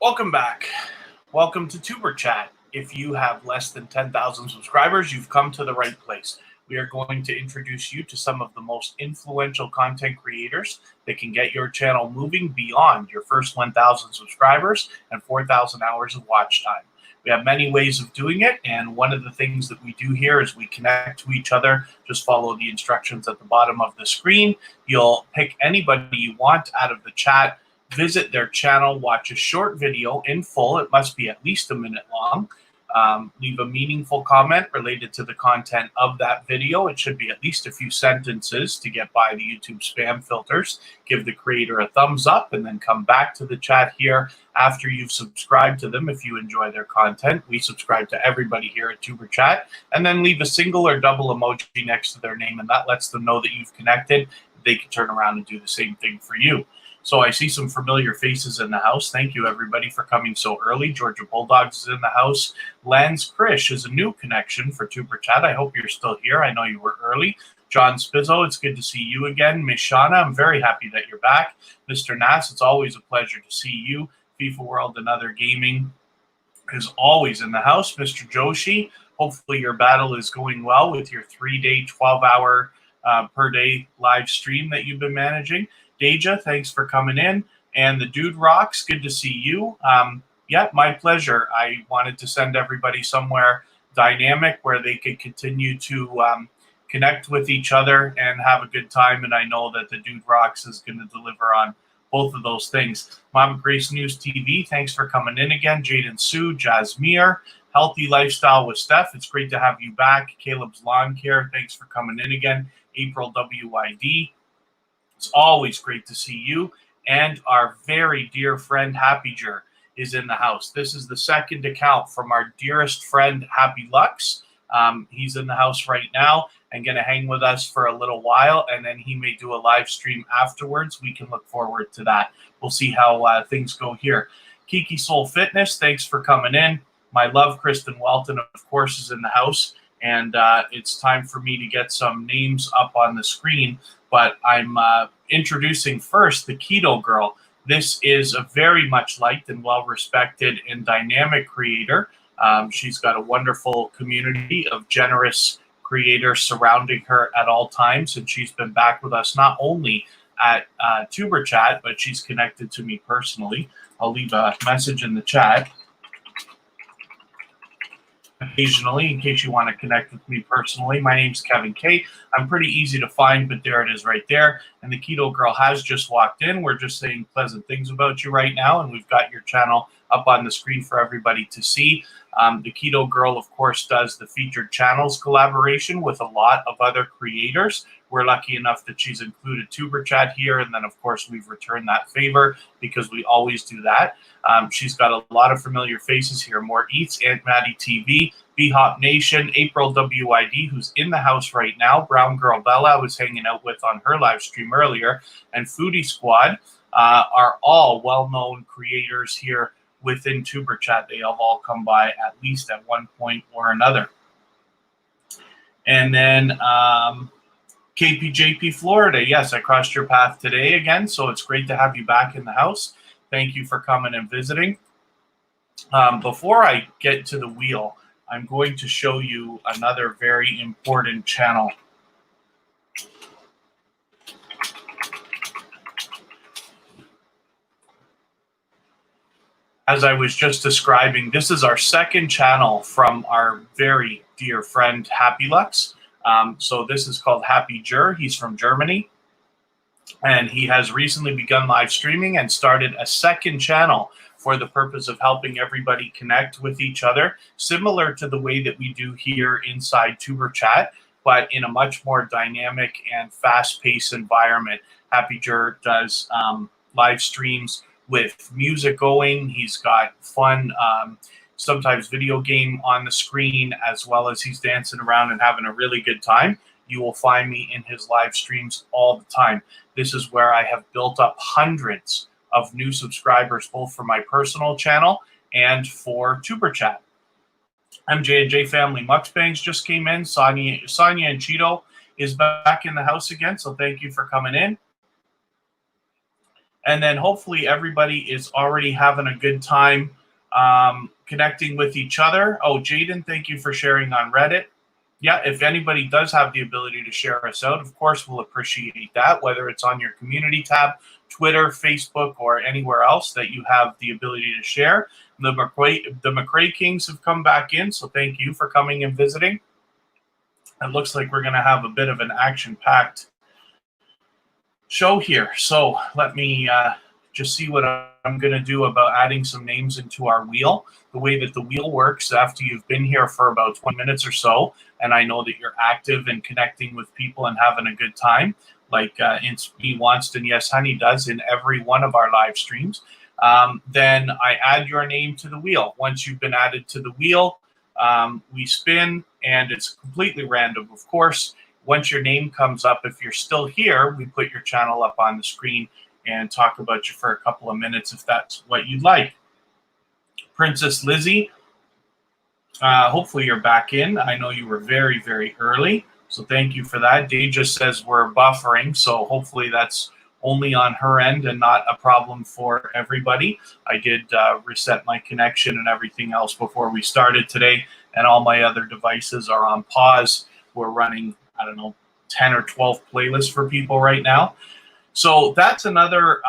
Welcome back. Welcome to Tuber Chat. If you have less than 10,000 subscribers, you've come to the right place. We are going to introduce you to some of the most influential content creators that can get your channel moving beyond your first 1,000 subscribers and 4,000 hours of watch time. We have many ways of doing it, and one of the things that we do here is we connect to each other. Just follow the instructions at the bottom of the screen. You'll pick anybody you want out of the chat, visit their channel, watch a short video in full. It must be at least a minute long. Leave a meaningful comment related to the content of that video. It should be at least a few sentences to get by the YouTube spam filters. Give the creator a thumbs up and then come back to the chat here after you've subscribed to them if you enjoy their content. We subscribe to everybody here at Tuber Chat, and then leave a single or double emoji next to their name, and that lets them know that you've connected. They can turn around and do the same thing for you. So I see some familiar faces in the house. Thank you, everybody, for coming so early. Georgia Bulldogs is in the house. Lance Krish is a new connection for Tuber Chat. I hope you're still here. I know you were early. John Spizzo, it's good to see you again. Miss Shauna, I'm very happy that you're back. Mr. Nass, it's always a pleasure to see you. FIFA World and Other Gaming is always in the house. Mr. Joshi, hopefully your battle is going well with your 3-day, 12-hour per day live stream that you've been managing. Deja, thanks for coming in. And the Dude Rocks, good to see you. Yeah, my pleasure. I wanted to send everybody somewhere dynamic where they could continue to connect with each other and have a good time. And I know that the Dude Rocks is going to deliver on both of those things. Mama Grace News TV, thanks for coming in again. Jaden Sue, Jasmine, Healthy Lifestyle with Steph, it's great to have you back. Caleb's Lawn Care, thanks for coming in again. April WYD, it's always great to see you. And our very dear friend Happyger is in the house. This is the second account from our dearest friend Happy Lux. He's in the house right now and going to hang with us for a little while, and then he may do a live stream afterwards. We can look forward to that. We'll see how things go here. Kiki Soul Fitness, thanks for coming in. My love, Kristen Welton, of course, is in the house, and it's time for me to get some names up on the screen. But I'm introducing first the Keto Girl. This is a very much liked and well-respected and dynamic creator. She's got a wonderful community of generous creators surrounding her at all times, and she's been back with us not only at Tuber Chat, but she's connected to me personally. I'll leave a message in the chat occasionally in case you want to connect with me personally. My name's Kevin K. I'm pretty easy to find, but there it is right there. And the Keto Girl has just walked in. We're just saying pleasant things about you right now, and we've got your channel up on the screen for everybody to see. The Keto Girl, of course, does the featured channels collaboration with a lot of other creators. We're lucky enough that she's included Tuber Chat here, and then, of course, we've returned that favor because we always do that. She's got a lot of familiar faces here. More Eats, Aunt Maddie TV, B-Hop Nation, April WID, who's in the house right now, Brown Girl Bella, I was hanging out with on her live stream earlier, and Foodie Squad are all well-known creators here within Tuber Chat. They have all come by at least at one point or another. And then KPJP Florida, yes, I crossed your path today again, so it's great to have you back in the house. Thank you for coming and visiting. Before I get to the wheel, I'm going to show you another very important channel. As I was just describing, this is our second channel from our very dear friend Happy Lux. So this is called Happyger. He's from Germany, and he has recently begun live streaming and started a second channel for the purpose of helping everybody connect with each other, similar to the way that we do here inside Tuber Chat, but in a much more dynamic and fast-paced environment. Happyger does live streams with music going. He's got fun, sometimes video game on the screen, as well as he's dancing around and having a really good time. You will find me in his live streams all the time. This is where I have built up hundreds of new subscribers, both for my personal channel and for Tuber Chat. MJ&J Family Mukbangs just came in. Sonia and Cheeto is back in the house again, so thank you for coming in. And then hopefully everybody is already having a good time connecting with each other. Oh, Jaden, thank you for sharing on Reddit. Yeah, if anybody does have the ability to share us out, of course, we'll appreciate that, whether it's on your community tab, Twitter, Facebook, or anywhere else that you have the ability to share. The McRae Kings have come back in, so thank you for coming and visiting. It looks like we're going to have a bit of an action-packed show here. So let me just see what I'm going to do about adding some names into our wheel. The way that the wheel works, after you've been here for about 20 minutes or so, and I know that you're active and connecting with people and having a good time, like Me Wanston Yes Honey does in every one of our live streams, then I add your name to the wheel. Once you've been added to the wheel, we spin, and it's completely random, of course. Once your name comes up, if you're still here, we put your channel up on the screen and talk about you for a couple of minutes if that's what you'd like. Princess Lizzie, hopefully you're back in. I know you were very, very early, so thank you for that. Dave just says we're buffering, so hopefully that's only on her end and not a problem for everybody. I did reset my connection and everything else before we started today, and all my other devices are on pause. We're running, I don't know, 10 or 12 playlists for people right now. So that's another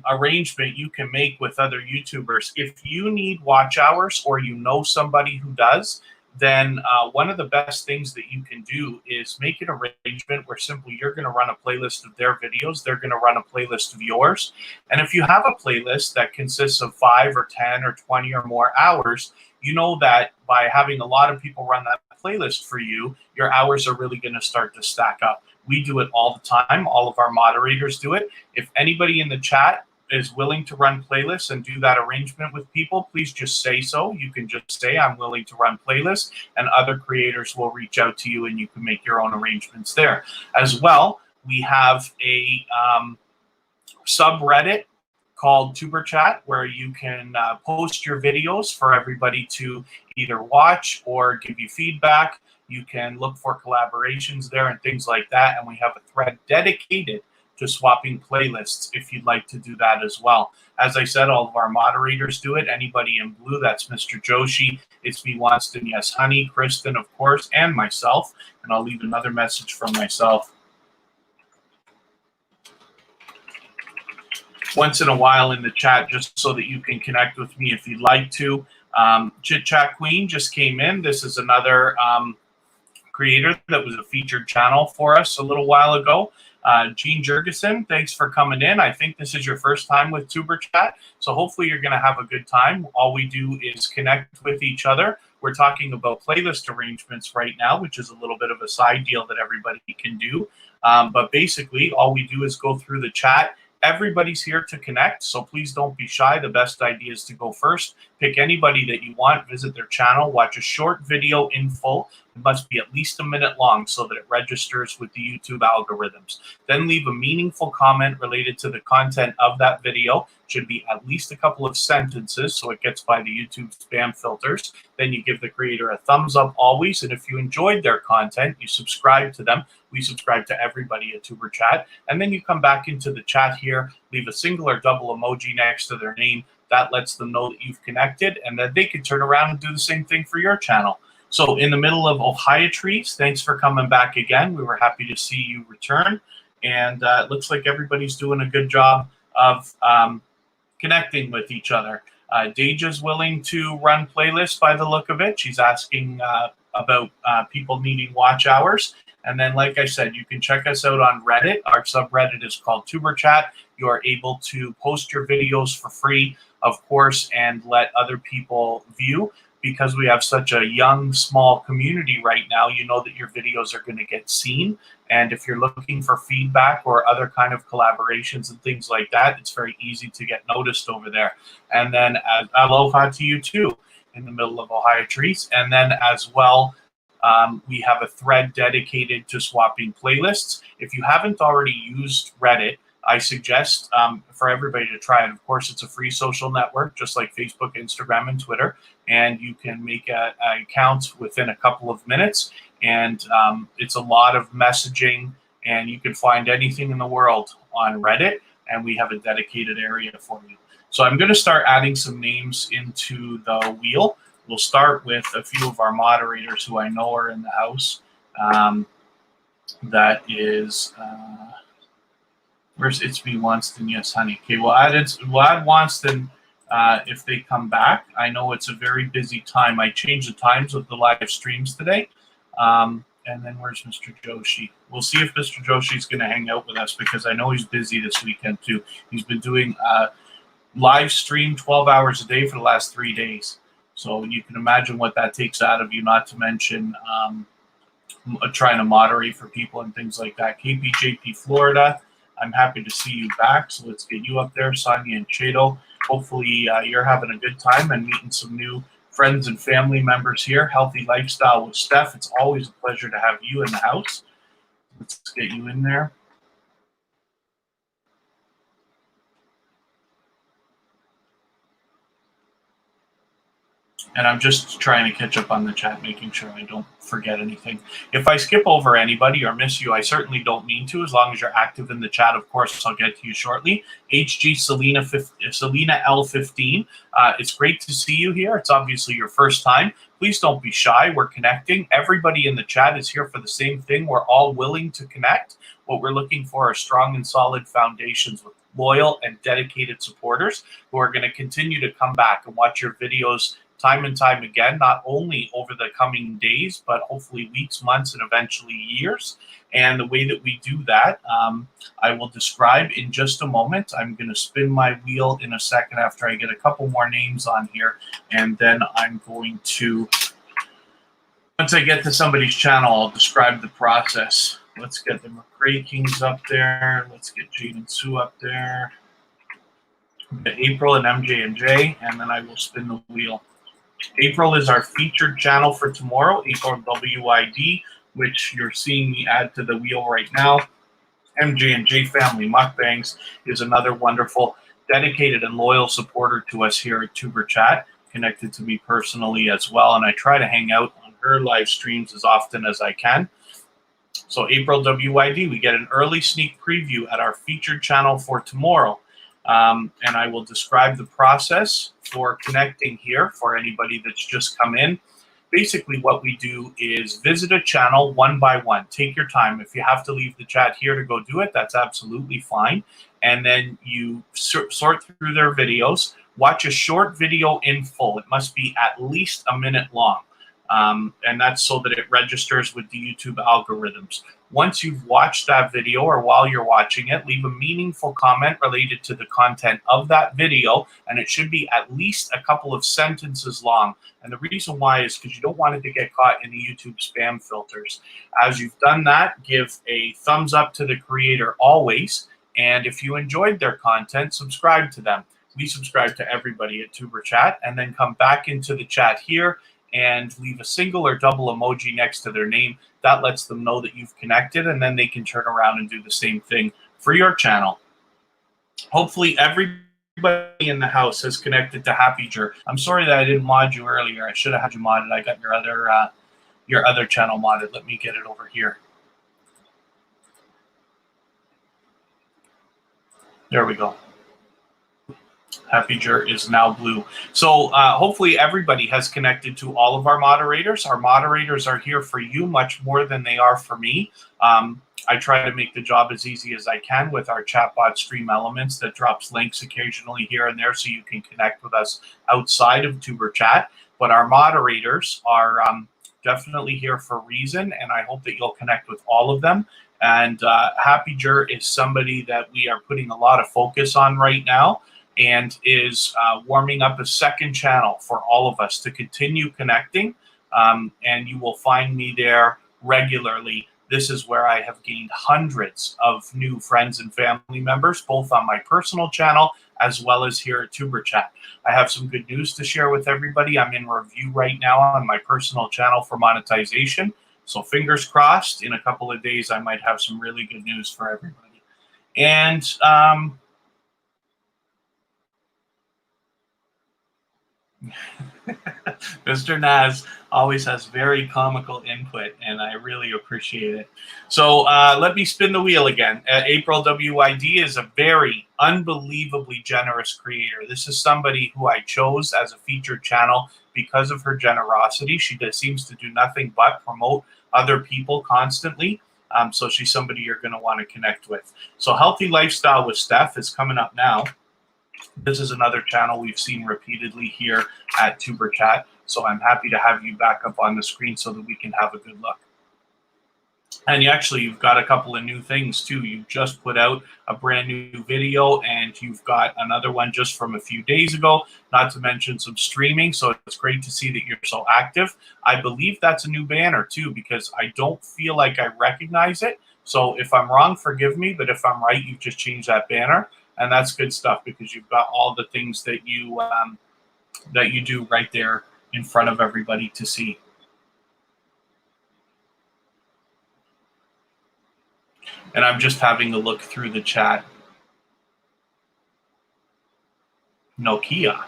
arrangement you can make with other YouTubers. If you need watch hours or you know somebody who does, then one of the best things that you can do is make an arrangement where simply you're going to run a playlist of their videos, they're going to run a playlist of yours. And if you have a playlist that consists of 5 or 10 or 20 or more hours, you know that by having a lot of people run that playlist for you, your hours are really going to start to stack up. We do it all the time. All of our moderators do it. If anybody in the chat is willing to run playlists and do that arrangement with people, please just say so. You can just say, I'm willing to run playlists, and other creators will reach out to you and you can make your own arrangements there. As well, we have a subreddit called Tuber Chat, where you can post your videos for everybody to either watch or give you feedback. You can look for collaborations there and things like that. And we have a thread dedicated to swapping playlists if you'd like to do that as well. As I said, all of our moderators do it. Anybody in blue, that's Mr. Joshi. It's Me Wanston Yes Honey, Kristen, of course, and myself. And I'll leave another message from myself once in a while in the chat, just so that you can connect with me if you'd like to. Chit Chat Queen just came in. This is another creator that was a featured channel for us a little while ago. Gene Jurgensen, thanks for coming in. I think this is your first time with Tuber Chat, so hopefully you're going to have a good time. All we do is connect with each other. We're talking about playlist arrangements right now, which is a little bit of a side deal that everybody can do. But basically, all we do is go through the chat. Everybody's here to connect, so please don't be shy. The best idea is to go first. Pick anybody that you want, visit their channel, watch a short video in full. It must be at least a minute long so that it registers with the YouTube algorithms. Then leave a meaningful comment related to the content of that video. Should be at least a couple of sentences so it gets by the YouTube spam filters. Then you give the creator a thumbs up always, and if you enjoyed their content, you subscribe to them. We subscribe to everybody at Tuber Chat. And then you come back into the chat here, leave a single or double emoji next to their name. That lets them know that you've connected, and then they can turn around and do the same thing for your channel. So in the middle of Ohio Trees, thanks for coming back again. We were happy to see you return. And it looks like everybody's doing a good job of connecting with each other. Deja's willing to run playlists by the look of it. She's asking about people needing watch hours. And then, like I said, you can check us out on Reddit. Our subreddit is called Tuber Chat. You are able to post your videos for free, of course, and let other people view. Because we have such a young, small community right now, you know that your videos are going to get seen. And if you're looking for feedback or other kind of collaborations and things like that, it's very easy to get noticed over there. And then aloha to you too, in the middle of Ohio Trees. And then as well, we have a thread dedicated to swapping playlists. If you haven't already used Reddit, I suggest for everybody to try it. Of course, it's a free social network, just like Facebook, Instagram, and Twitter. And you can make an account within a couple of minutes. And it's a lot of messaging, and you can find anything in the world on Reddit. and we have a dedicated area for you. So I'm going to start adding some names into the wheel. We'll start with a few of our moderators who I know are in the house. That is, where's It's Me Wanston? Yes, honey. Okay, we'll add Wanston if they come back. I know it's a very busy time. I changed the times of the live streams today. And then where's Mr. Joshi? We'll see if Mr. Joshi is going to hang out with us because I know he's busy this weekend too. He's been doing live stream 12 hours a day for the last 3 days. So you can imagine what that takes out of you, not to mention trying to moderate for people and things like that. KPJP Florida, I'm happy to see you back. So let's get you up there, Sonia and Chado. Hopefully you're having a good time and meeting some new friends and family members here. Healthy Lifestyle with Steph. It's always a pleasure to have you in the house. Let's get you in there. And I'm just trying to catch up on the chat, making sure I don't forget anything. If I skip over anybody or miss you, I certainly don't mean to. As long as you're active in the chat, of course, I'll get to you shortly. HG Selena L15, it's great to see you here. It's obviously your first time. Please don't be shy. We're connecting. Everybody in the chat is here for the same thing. We're all willing to connect. What we're looking for are strong and solid foundations with loyal and dedicated supporters who are going to continue to come back and watch your videos time and time again, not only over the coming days, but hopefully weeks, months, and eventually years. And the way that we do that, I will describe in just a moment. I'm going to spin my wheel in a second after I get a couple more names on here. And then I'm going to, once I get to somebody's channel, I'll describe the process. Let's get the McRae Kings up there. Let's get Jade and Sue up there. April and MJ and J, and then I will spin the wheel. April is our featured channel for tomorrow, April WID, which you're seeing me add to the wheel right now. MJ and J Family Mukbangs is another wonderful, dedicated and loyal supporter to us here at Tuber Chat, connected to me personally as well, and I try to hang out on her live streams as often as I can. So April WID, we get an early sneak preview at our featured channel for tomorrow. And I will describe the process for connecting here for anybody that's just come in. Basically, what we do is visit a channel one by one. Take your time. If you have to leave the chat here to go do it, that's absolutely fine. And then you sort through their videos. Watch a short video in full. It must be at least a minute long. And that's so that it registers with the YouTube algorithms. Once you've watched that video or while you're watching it, leave a meaningful comment related to the content of that video, and it should be at least a couple of sentences long. And the reason why is because you don't want it to get caught in the YouTube spam filters. As you've done that, give a thumbs up to the creator always. And if you enjoyed their content, subscribe to them. We subscribe to everybody at Tuber Chat, and then come back into the chat here and leave a single or double emoji next to their name. That lets them know that you've connected, and then they can turn around and do the same thing for your channel. Hopefully everybody in the house has connected to Happy Jer. I'm sorry that I didn't mod you earlier. I should have had you modded. I got your other channel modded. Let me get it over here. There we go. Happy Jer is now blue. So hopefully everybody has connected to all of our moderators. Our moderators are here for you much more than they are for me. I try to make the job as easy as I can with our chatbot Stream Elements that drops links occasionally here and there so you can connect with us outside of Tuber Chat. But our moderators are definitely here for a reason, and I hope that you'll connect with all of them. And Happy Jer is somebody that we are putting a lot of focus on right now, and is warming up a second channel for all of us to continue connecting. And you will find me there regularly. This is where I have gained hundreds of new friends and family members, both on my personal channel as well as here at Tuber Chat. I have some good news to share with everybody. I'm in review right now on my personal channel for monetization. So fingers crossed, in a couple of days, I might have some really good news for everybody. And Mr. Naz always has very comical input, and I really appreciate it. So let me spin the wheel again. April WID is a very unbelievably generous creator. This is somebody who I chose as a featured channel because of her generosity. She seems to do nothing but promote other people constantly. So she's somebody you're going to want to connect with. So Healthy Lifestyle with Steph is coming up now. This is another channel we've seen repeatedly here at Tuber Chat. So I'm happy to have you back up on the screen so that we can have a good look. And you've got a couple of new things too. You just put out a brand new video, and you've got another one just from a few days ago, not to mention some streaming. So it's great to see that you're so active. I believe that's a new banner too, because I don't feel like I recognize it. So if I'm wrong, forgive me, but if I'm right, you've just changed that banner. And that's good stuff, because you've got all the things that you do right there in front of everybody to see. And I'm just having a look through the chat. Nokia.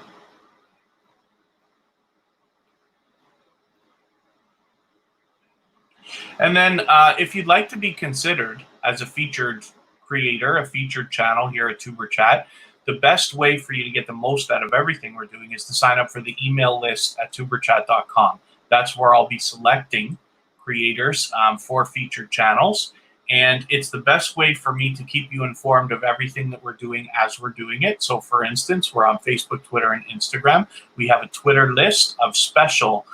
And then if you'd like to be considered as a featured creator, a featured channel here at Tuber Chat, the best way for you to get the most out of everything we're doing is to sign up for the email list at tuberchat.com. That's where I'll be selecting creators for featured channels. And it's the best way for me to keep you informed of everything that we're doing as we're doing it. So for instance, we're on Facebook, Twitter, and Instagram. We have a Twitter list of special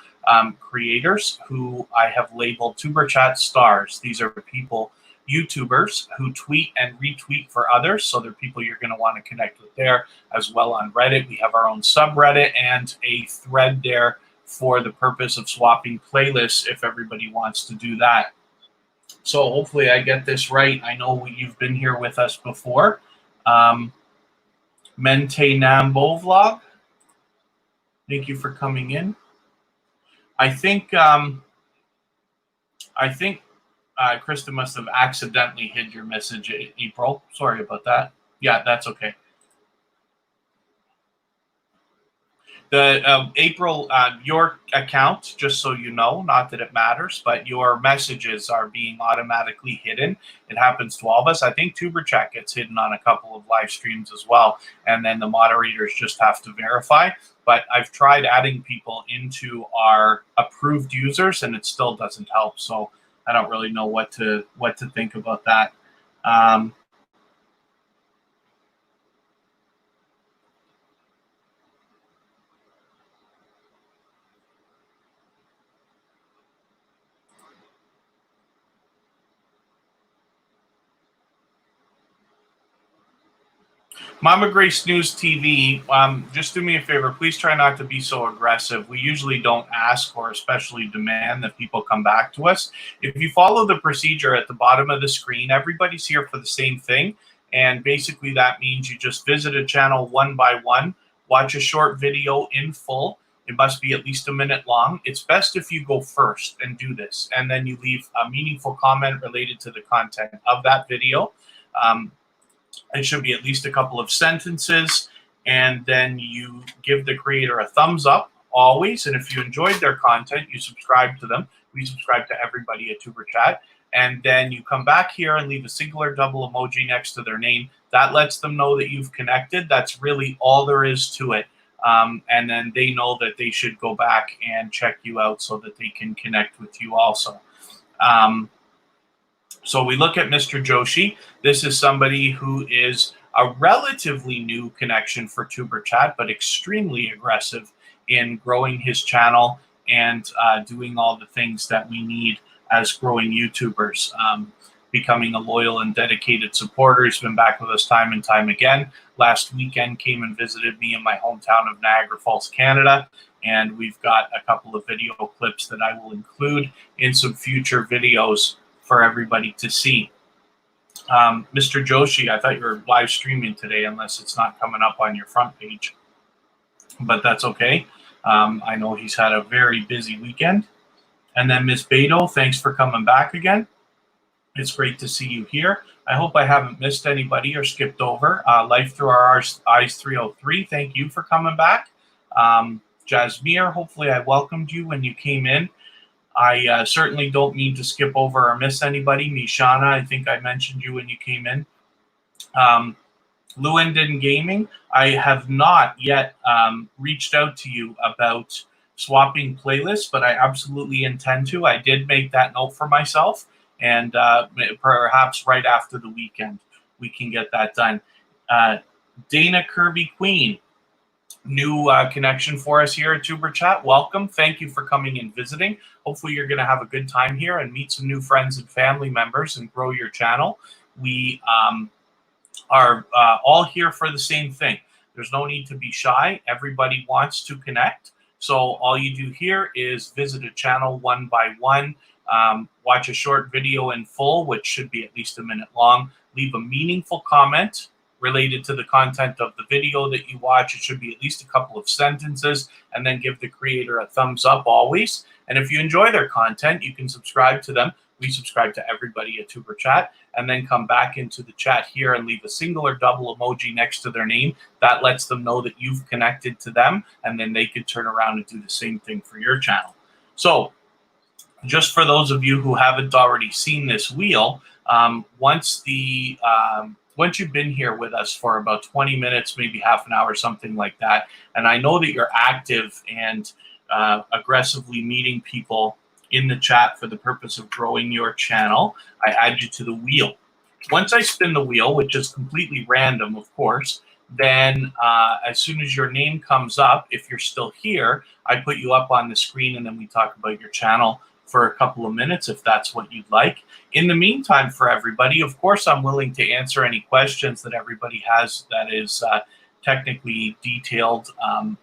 creators who I have labeled Tuber Chat stars. These are people, YouTubers, who tweet and retweet for others. So they're people you're going to want to connect with there. As well on Reddit, we have our own subreddit and a thread there for the purpose of swapping playlists if everybody wants to do that. So hopefully I get this right. I know you've been here with us before. Mente Nambo Vlog, thank you for coming in. I think Krista must have accidentally hid your message, April. Sorry about that. Yeah, that's okay. The April, your account, just so you know, not that it matters, but your messages are being automatically hidden. It happens to all of us. I think Tuber Chat gets hidden on a couple of live streams as well, and then the moderators just have to verify. But I've tried adding people into our approved users, and it still doesn't help. So I don't really know what to think about that. Mama Grace News TV, just do me a favor. Please try not to be so aggressive. We usually don't ask or especially demand that people come back to us. If you follow the procedure at the bottom of the screen, everybody's here for the same thing. And basically that means you just visit a channel one by one, watch a short video in full. It must be at least a minute long. It's best if you go first and do this, and then you leave a meaningful comment related to the content of that video. It should be at least a couple of sentences, and then you give the creator a thumbs up always. And if you enjoyed their content, you subscribe to them. We subscribe to everybody at Tuber Chat. And then you come back here and leave a single or double emoji next to their name. That lets them know that you've connected. That's really all there is to it. And then they know that they should go back and check you out so that they can connect with you also. So we look at Mr. Joshi. This is somebody who is a relatively new connection for Tuber Chat, but extremely aggressive in growing his channel and doing all the things that we need as growing YouTubers. Becoming a loyal and dedicated supporter. He's been back with us time and time again. Last weekend came and visited me in my hometown of Niagara Falls, Canada. And we've got a couple of video clips that I will include in some future videos for everybody to see. Mr. Joshi, I thought you were live streaming today, unless it's not coming up on your front page, but that's okay. I know he's had a very busy weekend. And then Miss Beto, thanks for coming back again. It's great to see you here. I hope I haven't missed anybody or skipped over. Life Through Our Eyes 303, thank you for coming back. Jasmine, hopefully I welcomed you when you came in. I certainly don't mean to skip over or miss anybody. Mishana, I think I mentioned you when you came in. Lewandin Gaming, I have not yet reached out to you about swapping playlists, but I absolutely intend to. I did make that note for myself, and perhaps right after the weekend we can get that done. Dana Kirby Queen, new connection for us here at Tuber Chat. Welcome. Thank you for coming and visiting. Hopefully you're going to have a good time here and meet some new friends and family members and grow your channel. We are all here for the same thing. There's no need to be shy. Everybody wants to connect. So all you do here is visit a channel one by one, watch a short video in full, which should be at least a minute long, leave a meaningful comment related to the content of the video that you watch. It should be at least a couple of sentences, and then give the creator a thumbs up always. And if you enjoy their content, you can subscribe to them. We subscribe to everybody at Tuber Chat, and then come back into the chat here and leave a single or double emoji next to their name. That lets them know that you've connected to them, and then they could turn around and do the same thing for your channel. So just for those of you who haven't already seen this wheel, once you've been here with us for about 20 minutes, maybe half an hour, something like that, and I know that you're active and aggressively meeting people in the chat for the purpose of growing your channel, I add you to the wheel. Once I spin the wheel, which is completely random, of course, then as soon as your name comes up, if you're still here, I put you up on the screen, and then we talk about your channel for a couple of minutes if that's what you'd like. In the meantime, for everybody, of course, I'm willing to answer any questions that everybody has that is technically detailed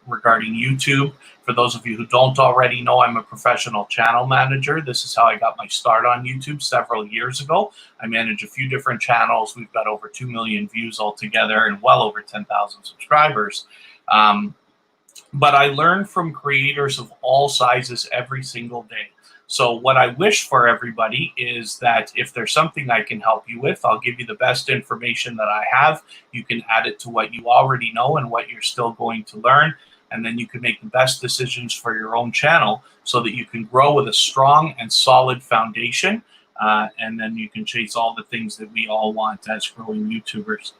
regarding YouTube. For those of you who don't already know, I'm a professional channel manager. This is how I got my start on YouTube several years ago. I manage a few different channels. We've got over 2 million views altogether and well over 10,000 subscribers. But I learn from creators of all sizes every single day. So what I wish for everybody is that if there's something I can help you with, I'll give you the best information that I have. You can add it to what you already know and what you're still going to learn. And then you can make the best decisions for your own channel so that you can grow with a strong and solid foundation. And then you can chase all the things that we all want as growing YouTubers.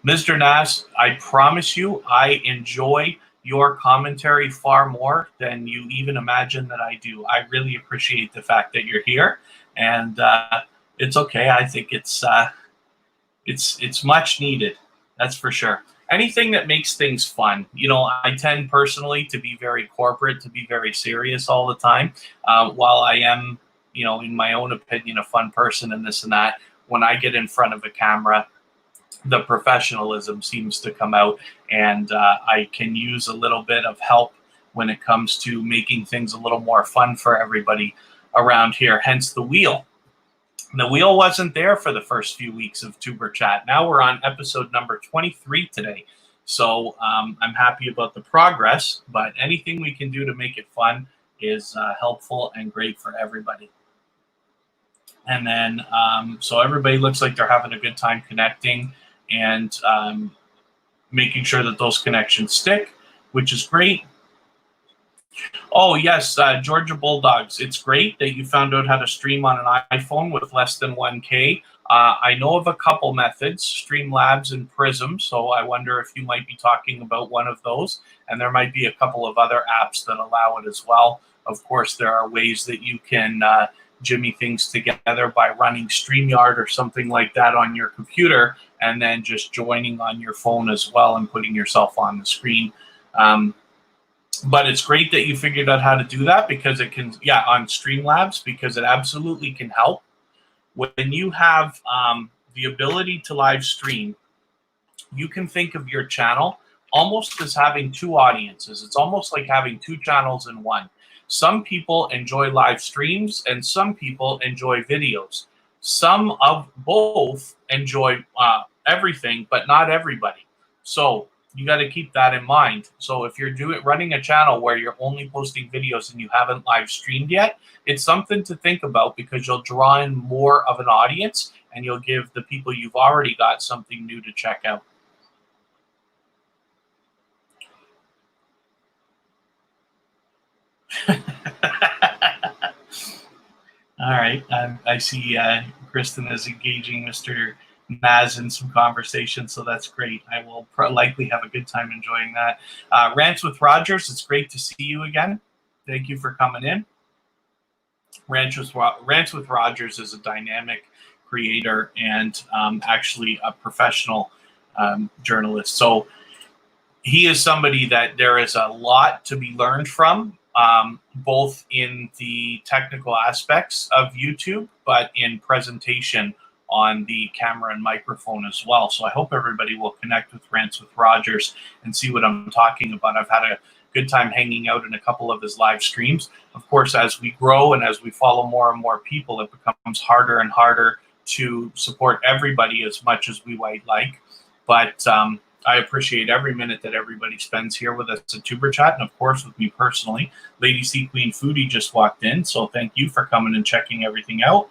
Mr. Nass, I promise you, I enjoy your commentary far more than you even imagine that I do. I really appreciate the fact that you're here, and it's okay. I think it's much needed. That's for sure. Anything that makes things fun. You know, I tend personally to be very corporate, to be very serious all the time. While I am, you know, in my own opinion, a fun person and this and that, when I get in front of a camera, the professionalism seems to come out, and I can use a little bit of help when it comes to making things a little more fun for everybody around here, hence the wheel. The wheel wasn't there for the first few weeks of Tuber Chat. Now we're on episode number 23 today. So I'm happy about the progress, but anything we can do to make it fun is helpful and great for everybody. And then, so everybody looks like they're having a good time connecting and making sure that those connections stick, which is great. Oh, yes, Georgia Bulldogs. It's great that you found out how to stream on an iPhone with less than 1K. I know of a couple methods, Streamlabs and Prism, so I wonder if you might be talking about one of those. And there might be a couple of other apps that allow it as well. Of course, there are ways that you can jimmy things together by running StreamYard or something like that on your computer, and then just joining on your phone as well and putting yourself on the screen. But it's great that you figured out how to do that, because it can, yeah, on Streamlabs, because it absolutely can help. When you have the ability to live stream, you can think of your channel almost as having two audiences. It's almost like having two channels in one. Some people enjoy live streams and some people enjoy videos. Some of both enjoy everything, but not everybody. So you got to keep that in mind. So if you're running a channel where you're only posting videos and you haven't live streamed yet, it's something to think about, because you'll draw in more of an audience and you'll give the people you've already got something new to check out. All right. I see Kristen is engaging Mr. Naz in some conversation, so that's great. I will likely have a good time enjoying that. Rants with Rogers, it's great to see you again. Thank you for coming in. Rants with Rogers is a dynamic creator and actually a professional journalist. So he is somebody that there is a lot to be learned from, both in the technical aspects of YouTube, but in presentation on the camera and microphone as well. So I hope everybody will connect with Rants with Rogers and see what I'm talking about. I've had a good time hanging out in a couple of his live streams. Of course, as we grow and as we follow more and more people, it becomes harder and harder to support everybody as much as we might like. But I appreciate every minute that everybody spends here with us at Tuber Chat, and of course with me personally. Lady Sea Queen Foodie just walked in, so thank you for coming and checking everything out.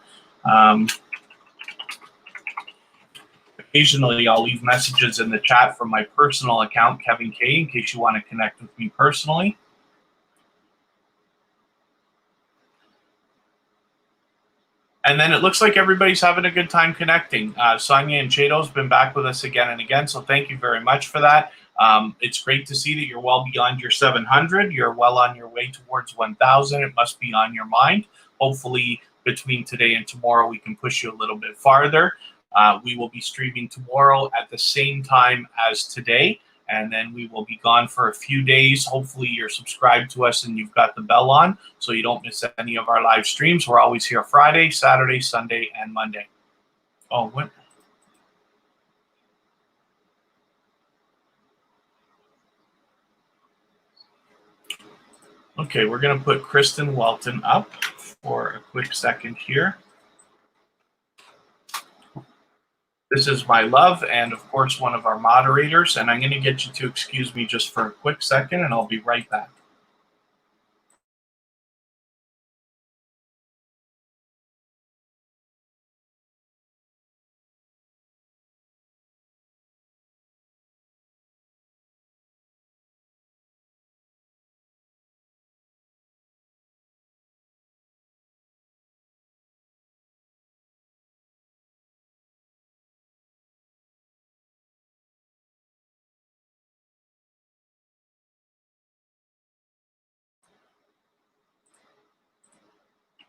Occasionally, I'll leave messages in the chat from my personal account, Kevin K, in case you want to connect with me personally. And then it looks like everybody's having a good time connecting. Sonia and Chado's been back with us again and again, so thank you very much for that. It's great to see that you're well beyond your 700. You're well on your way towards 1,000. It must be on your mind. Hopefully, between today and tomorrow, we can push you a little bit farther. We will be streaming tomorrow at the same time as today, and then we will be gone for a few days. Hopefully you're subscribed to us and you've got the bell on so you don't miss any of our live streams. We're always here Friday, Saturday, Sunday, and Monday. Oh, what? Okay, we're going to put Kristen Welton up for a quick second here. This is my love and, of course, one of our moderators, and I'm going to get you to excuse me just for a quick second, and I'll be right back.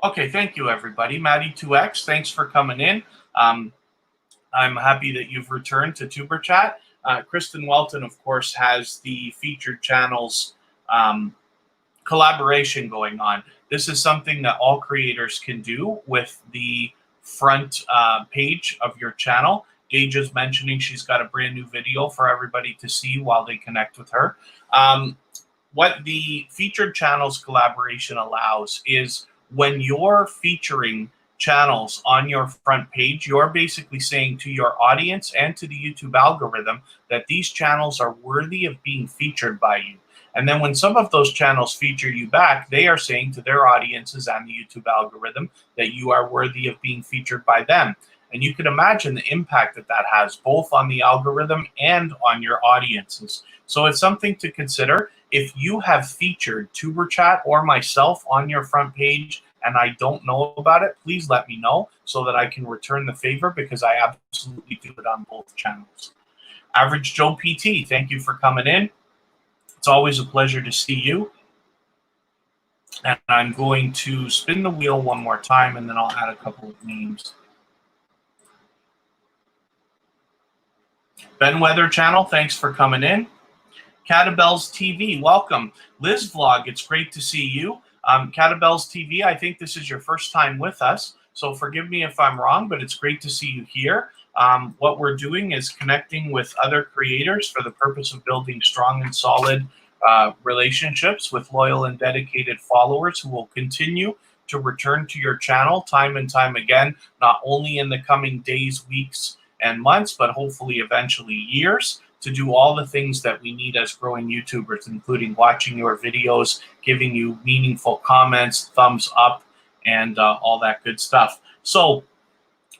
Okay, thank you, everybody. Maddie2X, thanks for coming in. I'm happy that you've returned to Tuber Chat. Kristen Welton, of course, has the featured channels collaboration going on. This is something that all creators can do with the front page of your channel. Gage is mentioning she's got a brand new video for everybody to see while they connect with her. What the featured channels collaboration allows is when you're featuring channels on your front page, you're basically saying to your audience and to the YouTube algorithm that these channels are worthy of being featured by you. And then when some of those channels feature you back, they are saying to their audiences and the YouTube algorithm that you are worthy of being featured by them. And you can imagine the impact that that has both on the algorithm and on your audiences. So it's something to consider. If you have featured Tuber Chat or myself on your front page and I don't know about it, please let me know so that I can return the favor, because I absolutely do it on both channels. Average Joe PT, thank you for coming in. It's always a pleasure to see you. And I'm going to spin the wheel one more time, and then I'll add a couple of names. Ben Weather Channel, thanks for coming in. Catabells TV, welcome. Liz Vlog, it's great to see you. Catabells TV, I think this is your first time with us, so forgive me if I'm wrong, but it's great to see you here. What we're doing is connecting with other creators for the purpose of building strong and solid relationships with loyal and dedicated followers who will continue to return to your channel time and time again, not only in the coming days, weeks, and months, but hopefully eventually years, to do all the things that we need as growing YouTubers, including watching your videos, giving you meaningful comments, thumbs up, and all that good stuff. So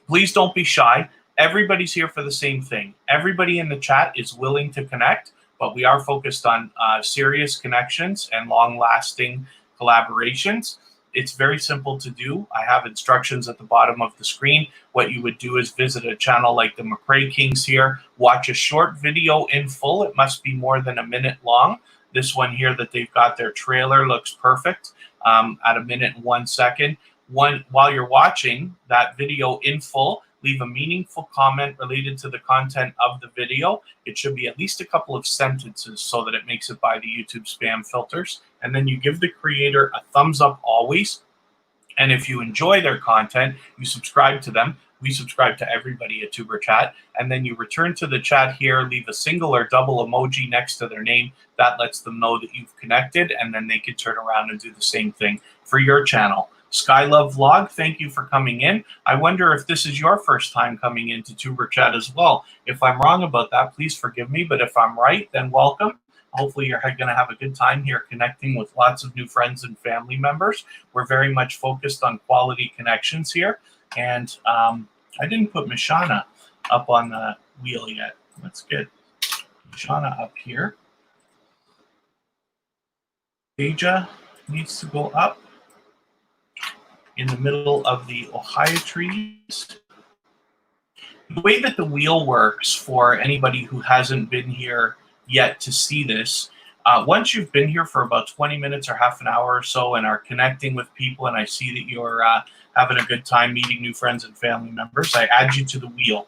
please don't be shy. Everybody's here for the same thing. Everybody in the chat is willing to connect, but we are focused on serious connections and long-lasting collaborations. It's very simple to do. I have instructions at the bottom of the screen. What you would do is visit a channel like the McRae Kings here, watch a short video in full. It must be more than a minute long. This one here that they've got their trailer looks perfect at a minute and 1 second. While you're watching that video in full, leave a meaningful comment related to the content of the video. It should be at least a couple of sentences so that it makes it by the YouTube spam filters. And then you give the creator a thumbs up always. And if you enjoy their content, you subscribe to them. We subscribe to everybody at Tuber Chat. And then you return to the chat here, leave a single or double emoji next to their name. That lets them know that you've connected, and then they can turn around and do the same thing for your channel. Skylove Vlog, thank you for coming in. I wonder if this is your first time coming into Tuber Chat as well. If I'm wrong about that, please forgive me. But if I'm right, then welcome. Hopefully you're going to have a good time here connecting with lots of new friends and family members. We're very much focused on quality connections here. And I didn't put Mishana up on the wheel yet. Let's get Mishana up here. Deja needs to go up in the middle of the Ohio trees. The way that the wheel works for anybody who hasn't been here yet to see this, once you've been here for about 20 minutes or half an hour or so and are connecting with people, and I see that you're having a good time meeting new friends and family members, I add you to the wheel.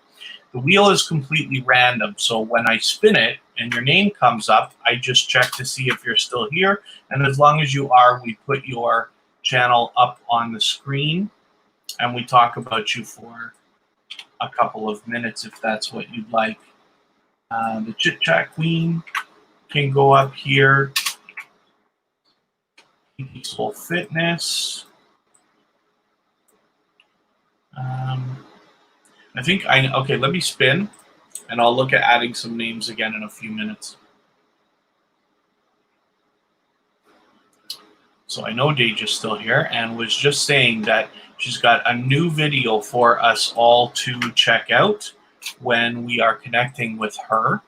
The wheel is completely random, so when I spin it and your name comes up, I just check to see if you're still here, and as long as you are, we put your channel up on the screen and we talk about you for a couple of minutes if that's what you'd like. The Chit Chat Queen can go up here. Peaceful Fitness. I think okay, let me spin and I'll look at adding some names again in a few minutes. So I know Deja's still here and was just saying that she's got a new video for us all to check out when we are connecting with her.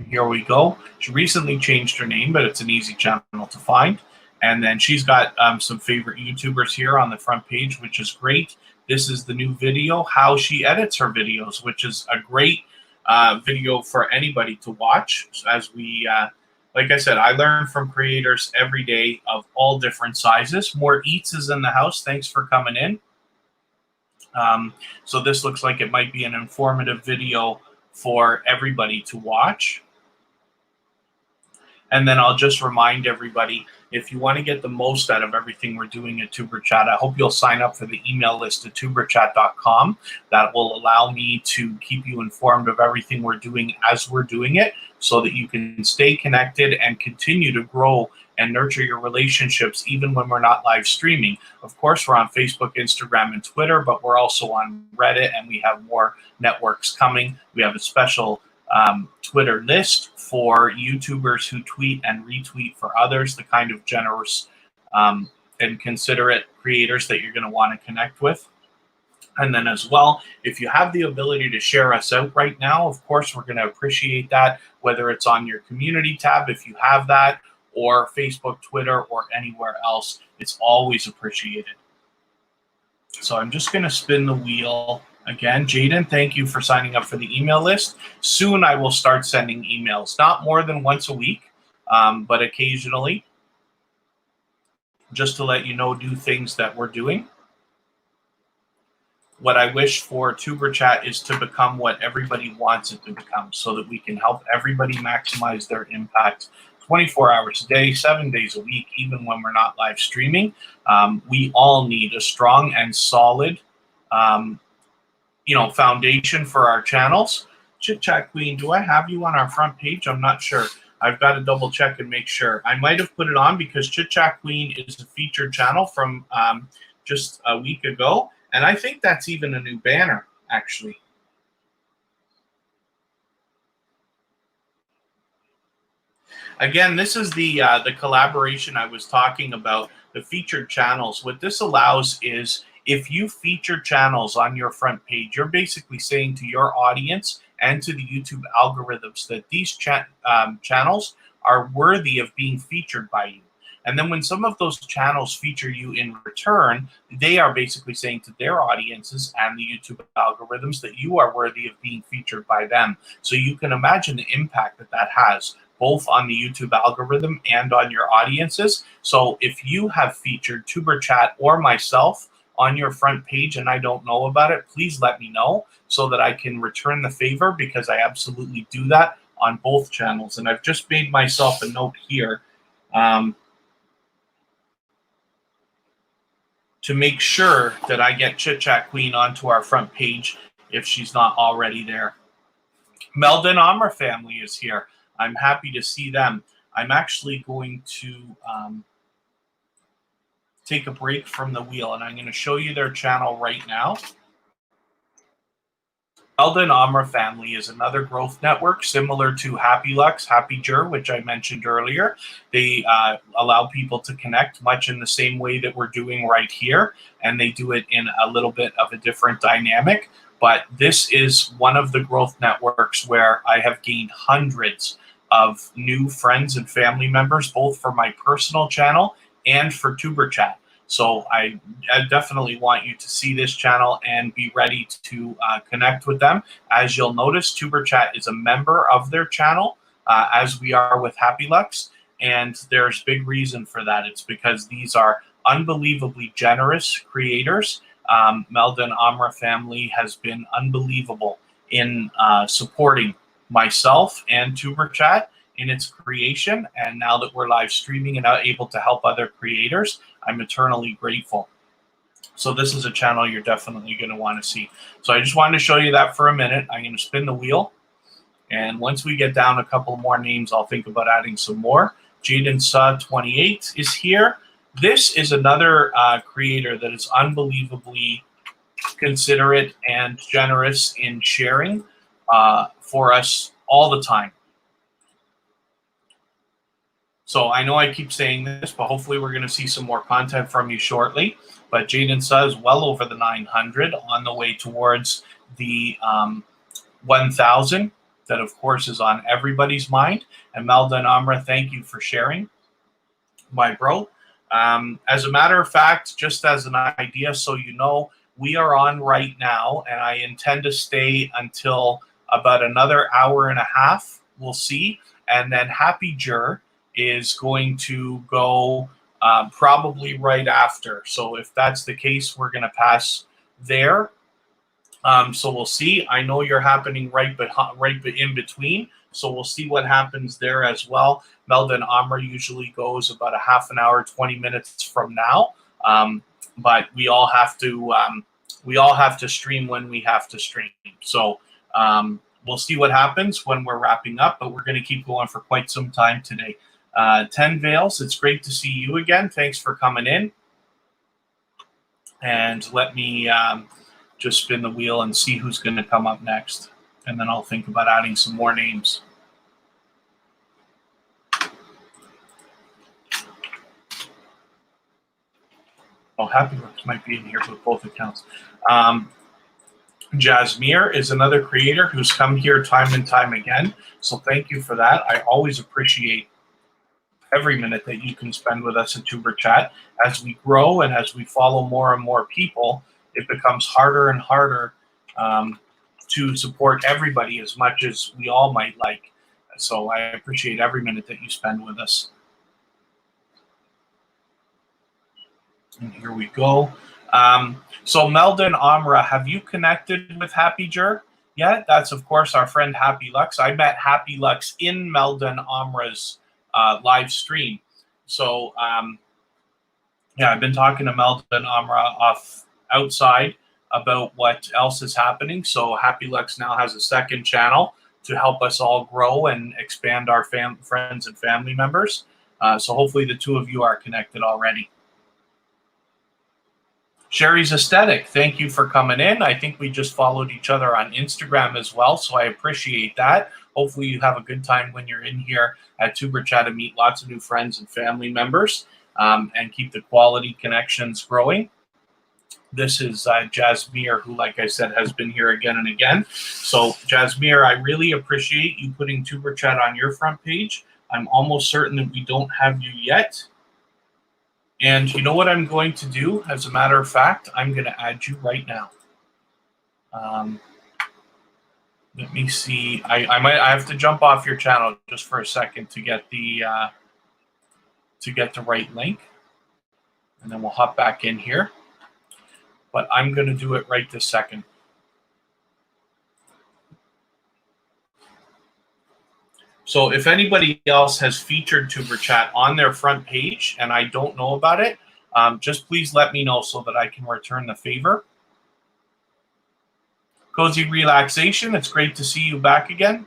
Here we go. She recently changed her name, but it's an easy channel to find. And then she's got some favorite YouTubers here on the front page, which is great. This is the new video, how she edits her videos, which is a great video for anybody to watch. As we, like I said, I learn from creators every day of all different sizes. More Eats is in the house. Thanks for coming in. So this looks like it might be an informative video for everybody to watch. And then I'll just remind everybody, if you want to get the most out of everything we're doing at Tuber Chat, I hope you'll sign up for the email list at tuberchat.com. That will allow me to keep you informed of everything we're doing as we're doing it, so that you can stay connected and continue to grow and nurture your relationships even when we're not live streaming. Of course, we're on Facebook, Instagram, and Twitter, but we're also on Reddit, and we have more networks coming. We have a special Twitter list for YouTubers who tweet and retweet for others, the kind of generous and considerate creators that you're going to want to connect with. And then as well, if you have the ability to share us out right now, of course, we're going to appreciate that, whether it's on your community tab, if you have that, or Facebook, Twitter, or anywhere else. It's always appreciated. So I'm just going to spin the wheel again. Jaden, thank you for signing up for the email list. Soon I will start sending emails, not more than once a week, but occasionally, just to let you know new things that we're doing. What I wish for Tuber Chat is to become what everybody wants it to become, so that we can help everybody maximize their impact 24 hours a day, 7 days a week, even when we're not live streaming. We all need a strong and solid foundation for our channels. Chit Chat Queen, do I have you on our front page? I'm not sure. I've got to double check and make sure. I might have put it on because Chit Chat Queen is a featured channel from just a week ago. And I think that's even a new banner, actually. Again, this is the collaboration I was talking about, the featured channels. What this allows is, if you feature channels on your front page, you're basically saying to your audience and to the YouTube algorithms that these channels are worthy of being featured by you. And then when some of those channels feature you in return, they are basically saying to their audiences and the YouTube algorithms that you are worthy of being featured by them. So you can imagine the impact that that has, both on the YouTube algorithm and on your audiences. So if you have featured TuberChat or myself on your front page and I don't know about it, please let me know so that I can return the favor, because I absolutely do that on both channels. And I've just made myself a note here to make sure that I get Chit Chat Queen onto our front page if she's not already there. Meldon Amra family is here. I'm happy to see them. I'm actually going to take a break from the wheel, and I'm going to show you their channel right now. Meldon Amra family is another growth network similar to Happy Lux, Happy Jur, which I mentioned earlier. They allow people to connect much in the same way that we're doing right here, and they do it in a little bit of a different dynamic. But this is one of the growth networks where I have gained hundreds of new friends and family members, both for my personal channel and for TuberChat. So I definitely want you to see this channel and be ready to connect with them. As you'll notice, TuberChat is a member of their channel, as we are with Happy Lux. And there's big reason for that. It's because these are unbelievably generous creators. Meldon Amra family has been unbelievable in supporting myself and TuberChat in its creation. And now that we're live streaming and able to help other creators, I'm eternally grateful. So this is a channel you're definitely going to want to see. So I just wanted to show you that for a minute. I'm going to spin the wheel. And once we get down a couple more names, I'll think about adding some more. Jaden Sa 28 is here. This is another creator that is unbelievably considerate and generous in sharing for us all the time. So I know I keep saying this, but hopefully we're going to see some more content from you shortly. But Jaden Sa is well over the 900, on the way towards the 1,000. That, of course, is on everybody's mind. And Meldon Amra, thank you for sharing, my bro. As a matter of fact, just as an idea, so you know, we are on right now, and I intend to stay until about another hour and a half. We'll see. And then Happy Jur is going to go probably right after. So if that's the case, we're going to pass there. So we'll see. I know you're happening right in between. So we'll see what happens there as well. Meldon Amra usually goes about a half an hour, 20 minutes from now. But we all have to stream when we have to stream. So we'll see what happens when we're wrapping up, but we're going to keep going for quite some time today. 10 Veils, it's great to see you again. Thanks for coming in. And let me just spin the wheel and see who's going to come up next. And then I'll think about adding some more names. Oh, Happy Lux might be in here with both accounts. Jasmir is another creator who's come here time and time again. So thank you for that. I always appreciate every minute that you can spend with us at TuberChat. As we grow and as we follow more and more people, it becomes harder and harder to support everybody as much as we all might like. So I appreciate every minute that you spend with us. And here we go. So Meldon Amra, have you connected with Happy Jur yet? That's, of course, our friend Happy Lux. I met Happy Lux in Meldon Amra's live stream. So yeah, I've been talking to Meldon Amra outside about what else is happening. So Happy Lux now has a second channel to help us all grow and expand our friends and family members. So hopefully the two of you are connected already. Sherry's Aesthetic, thank you for coming in. I think we just followed each other on Instagram as well, so I appreciate that. Hopefully you have a good time when you're in here at TuberChat and meet lots of new friends and family members and keep the quality connections growing. This is Jasmir, who, like I said, has been here again and again. So Jasmir, I really appreciate you putting TuberChat on your front page. I'm almost certain that we don't have you yet. And you know what I'm going to do? As a matter of fact, I'm going to add you right now. Let me see. I have to jump off your channel just for a second to get the right link, and then we'll hop back in here. But I'm going to do it right this second. So if anybody else has featured Tuber Chat on their front page and I don't know about it, just please let me know so that I can return the favor. Cozy Relaxation, it's great to see you back again.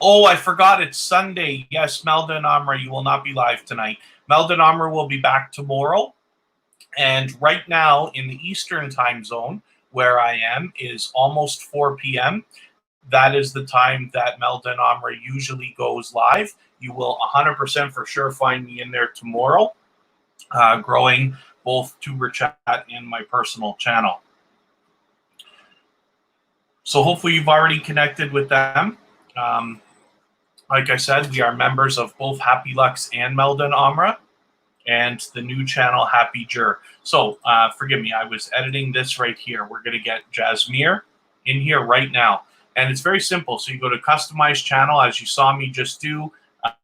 Oh, I forgot it's Sunday. Yes, Melda and Amra, you will not be live tonight. Melda and Amra will be back tomorrow. And right now in the Eastern time zone, where I am, is almost 4 p.m. That is the time that Melda and Amra usually goes live. You will 100% for sure find me in there tomorrow, growing both Tuber Chat and my personal channel. So hopefully you've already connected with them. Like I said, we are members of both Happy Lux and Melda and Amra, and the new channel Happy Jur. So forgive me, I was editing this right here. We're going to get Jasmir in here right now. And it's very simple. So you go to Customize Channel, as you saw me just do,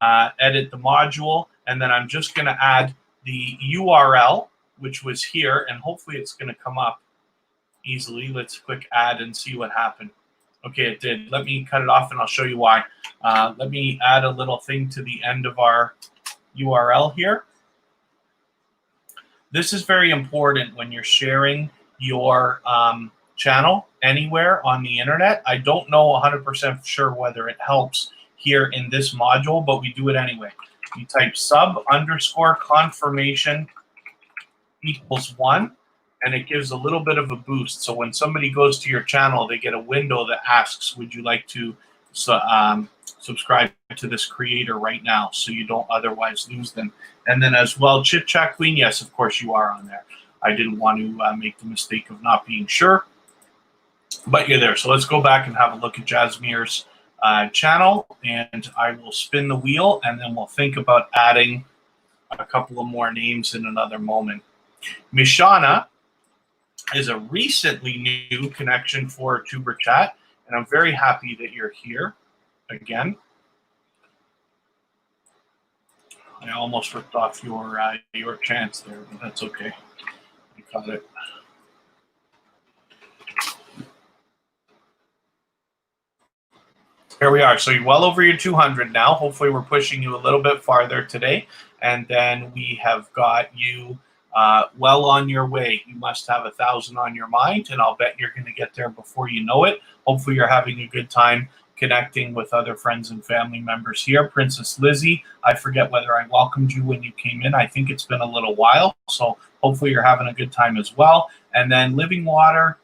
edit the module, and then I'm just going to add the URL, which was here, and hopefully it's going to come up easily. Let's quick add and see what happened. Okay, it did. Let me cut it off and I'll show you why. Let me add a little thing to the end of our URL here. This is very important when you're sharing your channel anywhere on the internet. I don't know 100% sure whether it helps here in this module, but we do it anyway. You type sub_confirmation equals 1, and it gives a little bit of a boost. So when somebody goes to your channel, they get a window that asks, would you like to subscribe to this creator right now, so you don't otherwise lose them. And then as well, Chit Chat Queen, yes, of course you are on there. I didn't want to make the mistake of not being sure, but you're there. So let's go back and have a look at Jasmir's channel, and I will spin the wheel, and then we'll think about adding a couple of more names in another moment. Mishana is a recently new connection for Tuber Chat, and I'm very happy that you're here again. I almost ripped off your chance there, but that's okay. You got it. Here we are. So you're well over your 200 now. Hopefully we're pushing you a little bit farther today. And then we have got you well on your way. You must have 1,000 on your mind, and I'll bet you're going to get there before you know it. Hopefully you're having a good time connecting with other friends and family members here. Princess Lizzie, I forget whether I welcomed you when you came in. I think it's been a little while. So hopefully you're having a good time as well. And then Living Water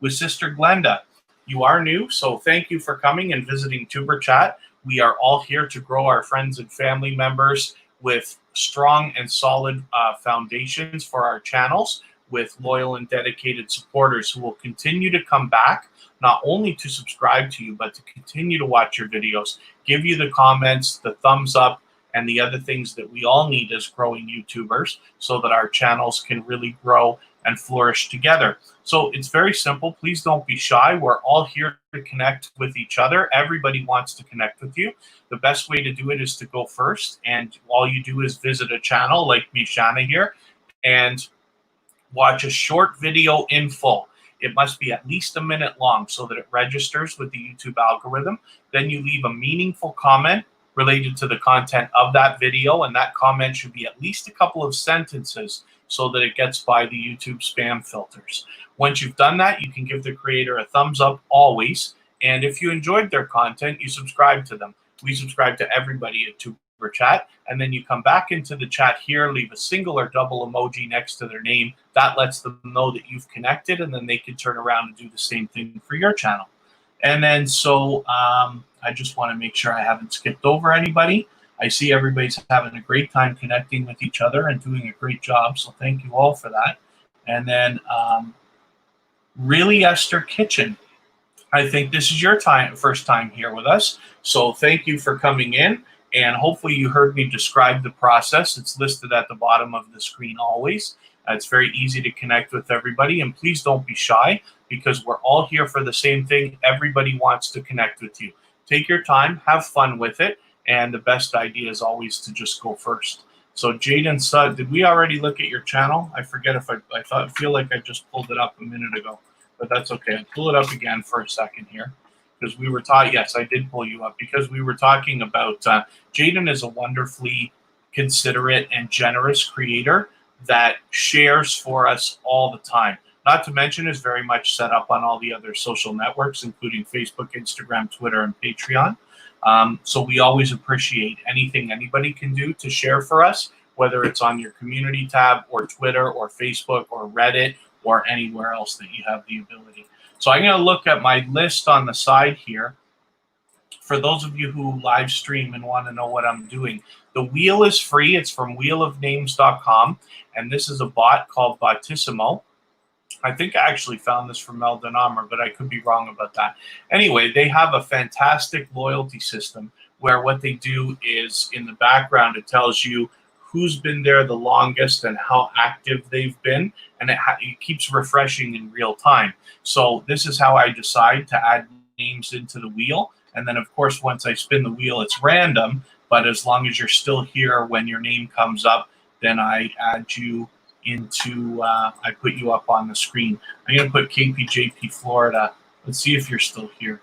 with Sister Glenda. You are new, so thank you for coming and visiting Tuber Chat. We are all here to grow our friends and family members with strong and solid foundations for our channels, with loyal and dedicated supporters who will continue to come back, not only to subscribe to you, but to continue to watch your videos, give you the comments, the thumbs up, and the other things that we all need as growing YouTubers so that our channels can really grow and flourish together. So it's very simple. Please don't be shy. We're all here to connect with each other. Everybody wants to connect with you. The best way to do it is to go first, and all you do is visit a channel like Mishana here and watch a short video in full. It must be at least a minute long so that it registers with the YouTube algorithm. Then you leave a meaningful comment related to the content of that video, and that comment should be at least a couple of sentences so that it gets by the YouTube spam filters. Once you've done that, you can give the creator a thumbs up always, and if you enjoyed their content, you subscribe to them. We subscribe to everybody at Tuber Chat, and then you come back into the chat here, leave a single or double emoji next to their name. That lets them know that you've connected, and then they can turn around and do the same thing for your channel. And then so I just want to make sure I haven't skipped over anybody. I see everybody's having a great time connecting with each other and doing a great job. So thank you all for that. And then Really Esther Kitchen. I think this is your first time here with us. So thank you for coming in. And hopefully you heard me describe the process. It's listed at the bottom of the screen always. It's very easy to connect with everybody. And please don't be shy, because we're all here for the same thing. Everybody wants to connect with you. Take your time, have fun with it. And the best idea is always to just go first. So Jaden Sud, did we already look at your channel? I forget if I feel like I just pulled it up a minute ago, but that's okay. I'll pull it up again for a second here, because we were talking. Yes, I did pull you up because we were talking about Jaden is a wonderfully considerate and generous creator that shares for us all the time. Not to mention is very much set up on all the other social networks, including Facebook, Instagram, Twitter, and Patreon. So we always appreciate anything anybody can do to share for us, whether it's on your community tab or Twitter or Facebook or Reddit or anywhere else that you have the ability. So I'm going to look at my list on the side here. For those of you who live stream and want to know what I'm doing, the wheel is free. It's from wheelofnames.com, and this is a bot called Botissimo. I think I actually found this from Meldon Armour, but I could be wrong about that. Anyway, they have a fantastic loyalty system where what they do is in the background, it tells you who's been there the longest and how active they've been, and it keeps refreshing in real time. So this is how I decide to add names into the wheel. And then, of course, once I spin the wheel, it's random. But as long as you're still here when your name comes up, then I add you into, I put you up on the screen. I'm going to put KPJP Florida. Let's see if you're still here.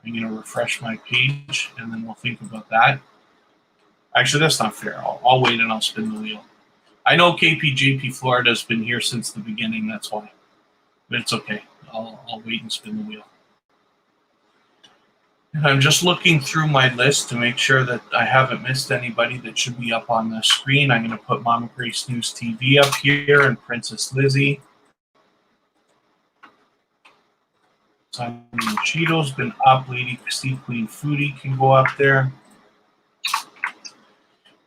I'm going to refresh my page, and then we'll think about that. Actually, that's not fair. I'll wait and I'll spin the wheel. I know KPJP Florida has been here since the beginning. That's why. But it's okay. I'll wait and spin the wheel. And I'm just looking through my list to make sure that I haven't missed anybody that should be up on the screen. I'm going to put Mama Grace News TV up here and Princess Lizzie. Simon Cheeto's been up. Lady Steve Queen Foodie can go up there.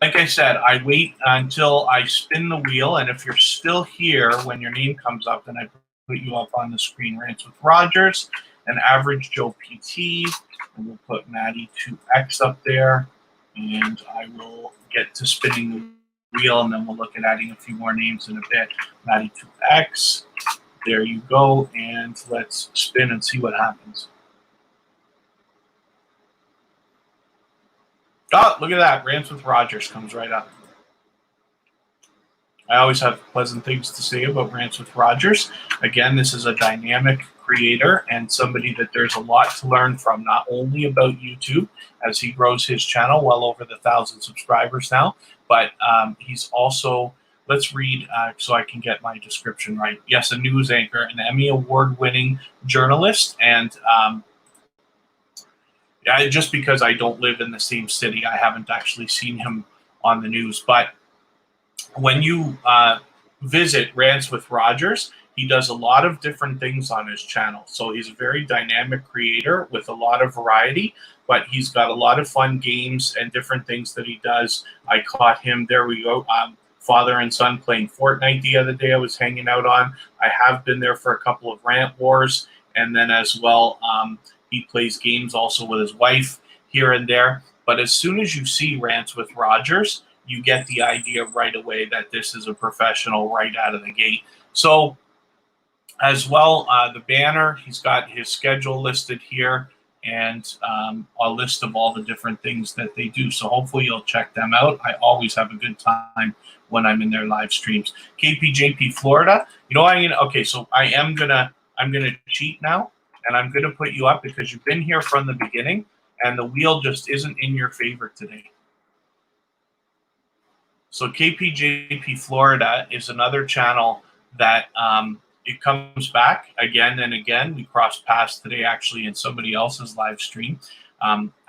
Like I said, I wait until I spin the wheel, and if you're still here when your name comes up, then I put you up on the screen. Rants with Rogers and Average Joe PT. And we'll put Maddie 2X up there, and I will get to spinning the wheel, and then we'll look at adding a few more names in a bit. Maddie 2X, there you go, and let's spin and see what happens. Oh, look at that. Rants with Rogers comes right up. I always have pleasant things to say about Rants with Rogers. Again, this is a dynamic creator and somebody that there's a lot to learn from, not only about YouTube as he grows his channel well over the 1,000 subscribers now, but he's also, let's read so I can get my description right. Yes, a news anchor, an Emmy award-winning journalist, and just because I don't live in the same city, I haven't actually seen him on the news. But when you visit Rants with Rogers, he does a lot of different things on his channel. So he's a very dynamic creator with a lot of variety, but he's got a lot of fun games and different things that he does. I caught him, there we go, father and son playing Fortnite the other day I was hanging out on. I have been there for a couple of rant wars, and then as well, he plays games also with his wife here and there. But as soon as you see Rants with Rogers, you get the idea right away that this is a professional right out of the gate. So as well, the banner, he's got his schedule listed here and a list of all the different things that they do. So hopefully you'll check them out. I always have a good time when I'm in their live streams. KPJP Florida, you know, okay, so I'm gonna cheat now, and I'm gonna put you up because you've been here from the beginning and the wheel just isn't in your favor today. So KPJP Florida is another channel that it comes back again and again. We crossed paths today actually in somebody else's live stream.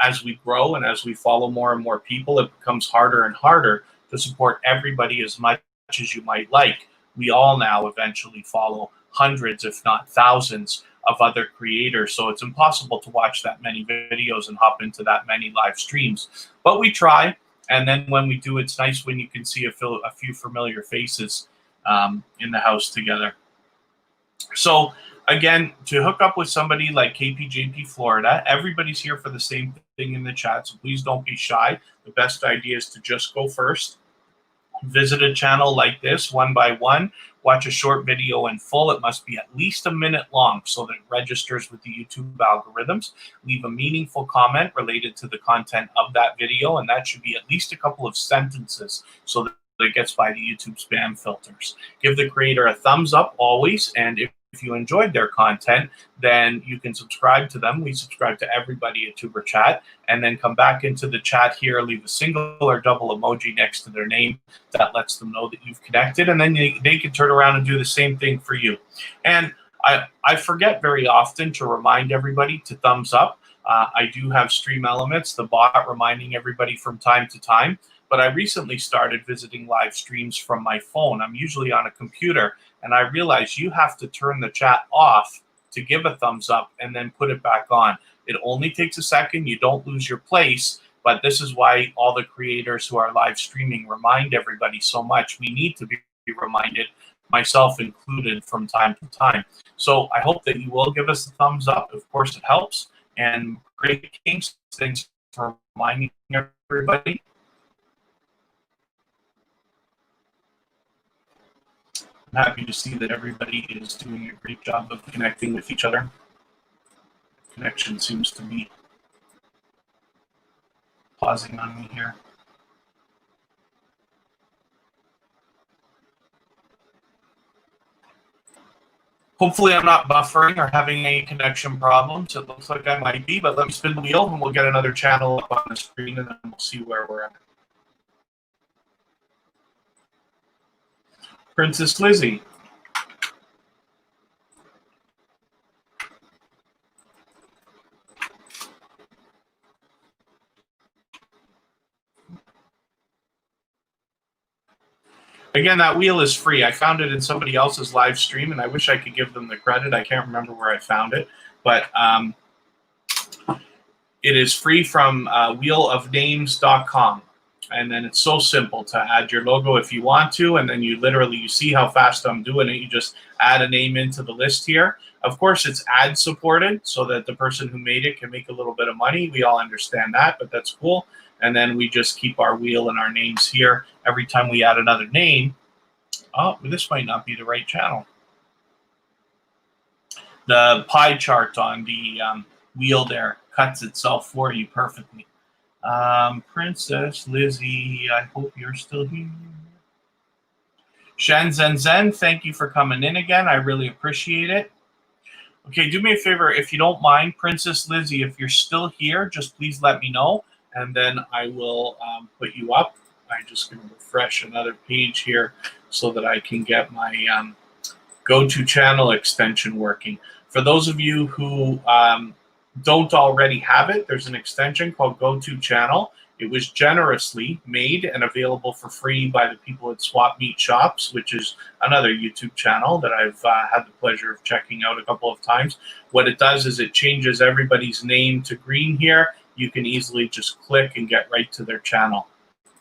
As we grow and as we follow more and more people, it becomes harder and harder to support everybody as much as you might like. We all now eventually follow hundreds, if not thousands, of other creators. So it's impossible to watch that many videos and hop into that many live streams. But we try. And then when we do, it's nice when you can see a few familiar faces in the house together. So again, to hook up with somebody like KPJP Florida, everybody's here for the same thing in the chat, so please don't be shy. The best idea is to just go first. Visit a channel like this one by one. Watch a short video in full. It must be at least a minute long so that it registers with the YouTube algorithms. Leave a meaningful comment related to the content of that video, and that should be at least a couple of sentences so that it gets by the YouTube spam filters. Give the creator a thumbs up always, and if you enjoyed their content, then you can subscribe to them. We subscribe to everybody at Tuber Chat, and then come back into the chat here, leave a single or double emoji next to their name. That lets them know that you've connected, and then they can turn around and do the same thing for you. And I forget very often to remind everybody to thumbs up. I do have Stream Elements, the bot, reminding everybody from time to time, but I recently started visiting live streams from my phone. I'm usually on a computer, and I realized you have to turn the chat off to give a thumbs up and then put it back on. It only takes a second. You don't lose your place, but this is why all the creators who are live streaming remind everybody so much. We need to be reminded, myself included, from time to time. So I hope that you will give us a thumbs up. Of course, it helps. And great games, thanks for reminding everybody. I'm happy to see that everybody is doing a great job of connecting with each other. Connection seems to be pausing on me here. Hopefully I'm not buffering or having any connection problems. It looks like I might be, but let me spin the wheel and we'll get another channel up on the screen and then we'll see where we're at. Princess Lizzie. Again, that wheel is free. I found it in somebody else's live stream, and I wish I could give them the credit. I can't remember where I found it, but it is free from wheelofnames.com. And then it's so simple to add your logo if you want to, and then you see how fast I'm doing it. You just add a name into the list here. Of course, it's ad supported so that the person who made it can make a little bit of money. We all understand that, but that's cool. And then we just keep our wheel and our names here. Every time we add another name, oh, this might not be the right channel. The pie chart on the wheel there cuts itself for you perfectly. Princess Lizzie, I hope you're still here. Shen Zen Zen, thank you for coming in again. I really appreciate it. Okay, do me a favor, if you don't mind, Princess Lizzie, if you're still here, just please let me know, and then I will put you up. I'm just going to refresh another page here so that I can get my go-to channel extension working. For those of you who don't already have it, there's an extension called Go-To Channel. It was generously made and available for free by the people at Swap Meet Shops, which is another YouTube channel that I've had the pleasure of checking out a couple of times. What it does is it changes everybody's name to green here. You can easily just click and get right to their channel.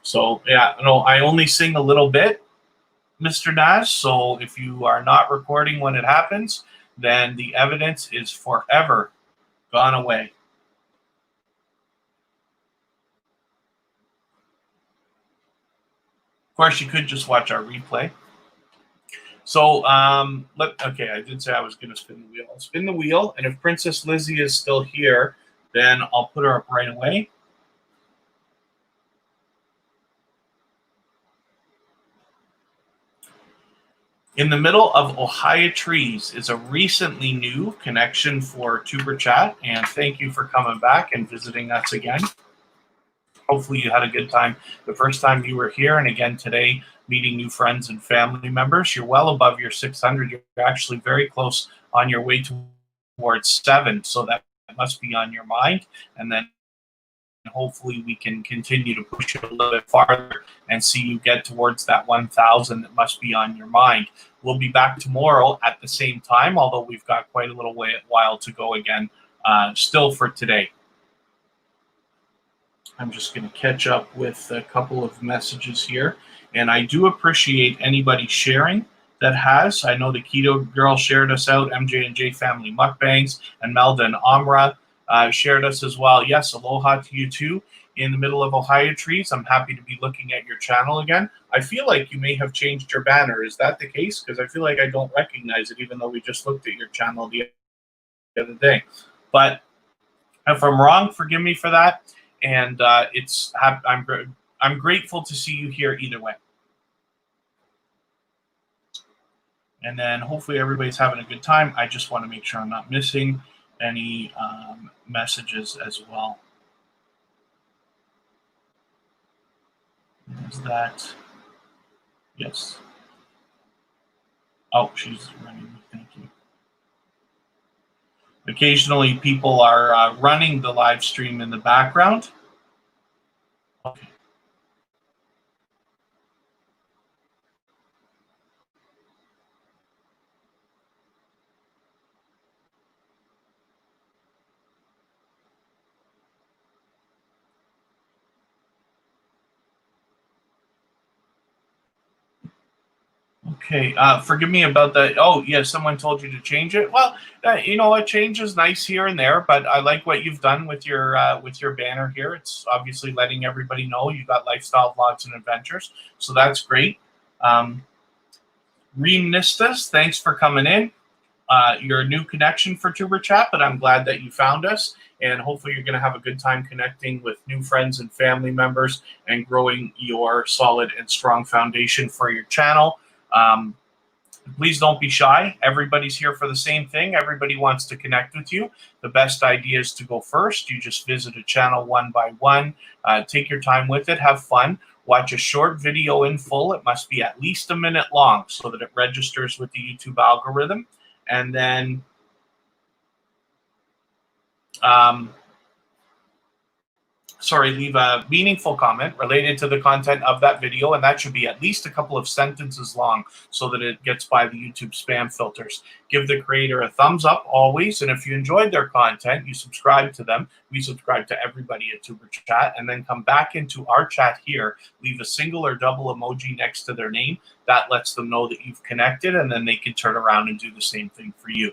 So yeah, no, I only sing a little bit, Mr. Naz, so if you are not recording when it happens, then the evidence is forever gone away. Of course, you could just watch our replay. So, okay, I did say I was going to spin the wheel. I'll spin the wheel, and if Princess Lizzie is still here, then I'll put her up right away. In the middle of Ohio trees is a recently new connection for Tuber Chat, and thank you for coming back and visiting us again. Hopefully you had a good time the first time you were here, and again today, meeting new friends and family members. You're well above your 600. You're actually very close on your way towards 7, so that must be on your mind, and then hopefully we can continue to push it a little bit farther and see you get towards that 1,000 that must be on your mind. We'll be back tomorrow at the same time, although we've got quite a little while to go again, still for today. I'm just going to catch up with a couple of messages here. And I do appreciate anybody sharing that has. I know the Keto Girl shared us out, MJ&J Family Mukbangs, and Melda and Amra shared us as well. Yes, aloha to you too. In the middle of Ohio trees, I'm happy to be looking at your channel again. I feel like you may have changed your banner. Is that the case? Because I feel like I don't recognize it, even though we just looked at your channel the other day. But if I'm wrong, forgive me for that. And I'm grateful to see you here either way. And then hopefully everybody's having a good time. I just want to make sure I'm not missing any messages as well. Is that? Yes. Oh, she's running. Thank you. Occasionally, people are running the live stream in the background. Okay. Okay, forgive me about that. Oh, yeah, someone told you to change it. Well, you know what, change is nice here and there, but I like what you've done with your banner here. It's obviously letting everybody know you got lifestyle vlogs and adventures, so that's great. Reemnistas, thanks for coming in. You're a new connection for Tuber Chat, but I'm glad that you found us, and hopefully you're going to have a good time connecting with new friends and family members and growing your solid and strong foundation for your channel. Please don't be shy. Everybody's here for the same thing. Everybody wants to connect with you. The best idea is to go first. You just visit a channel one by one. Take your time with it. Have fun. Watch a short video in full. It must be at least a minute long so that it registers with the YouTube algorithm. And then leave a meaningful comment related to the content of that video, and that should be at least a couple of sentences long so that it gets by the YouTube spam filters. Give the creator a thumbs up always, and if you enjoyed their content, you subscribe to them. We subscribe to everybody at Tuber Chat, and then come back into our chat here, leave a single or double emoji next to their name. That lets them know that you've connected, and then they can turn around and do the same thing for you.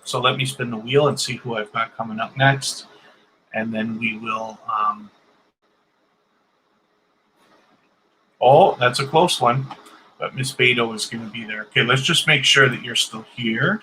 So let me spin the wheel and see who I've got coming up next. And then we will, oh, that's a close one, but Miss Beto is going to be there. Okay, let's just make sure that you're still here.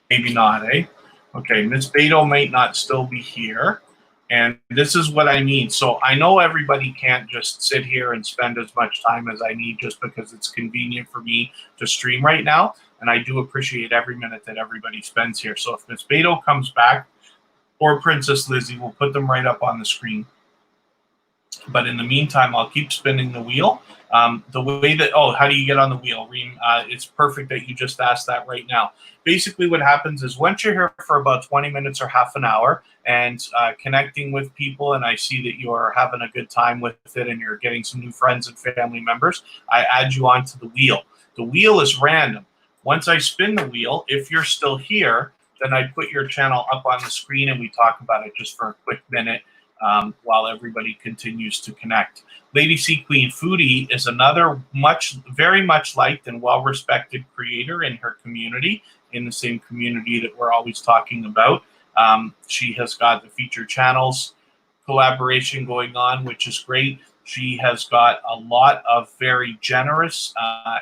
Maybe not, eh? Okay, Miss Beto might not still be here. And this is what I mean. So I know everybody can't just sit here and spend as much time as I need just because it's convenient for me to stream right now. And I do appreciate every minute that everybody spends here. So if Miss Beto comes back, or Princess Lizzie, we'll put them right up on the screen. But in the meantime, I'll keep spinning the wheel. The way that, how do you get on the wheel, Reem? It's perfect that you just asked that right now. Basically what happens is once you're here for about 20 minutes or half an hour and connecting with people, and I see that you're having a good time with it and you're getting some new friends and family members, I add you onto the wheel. The wheel is random. Once I spin the wheel, if you're still here, then I put your channel up on the screen and we talk about it just for a quick minute while everybody continues to connect. Lady Sea Queen Foodie is another very much liked and well-respected creator in her community, in the same community that we're always talking about. She has got the featured channels collaboration going on, which is great. She has got a lot of very generous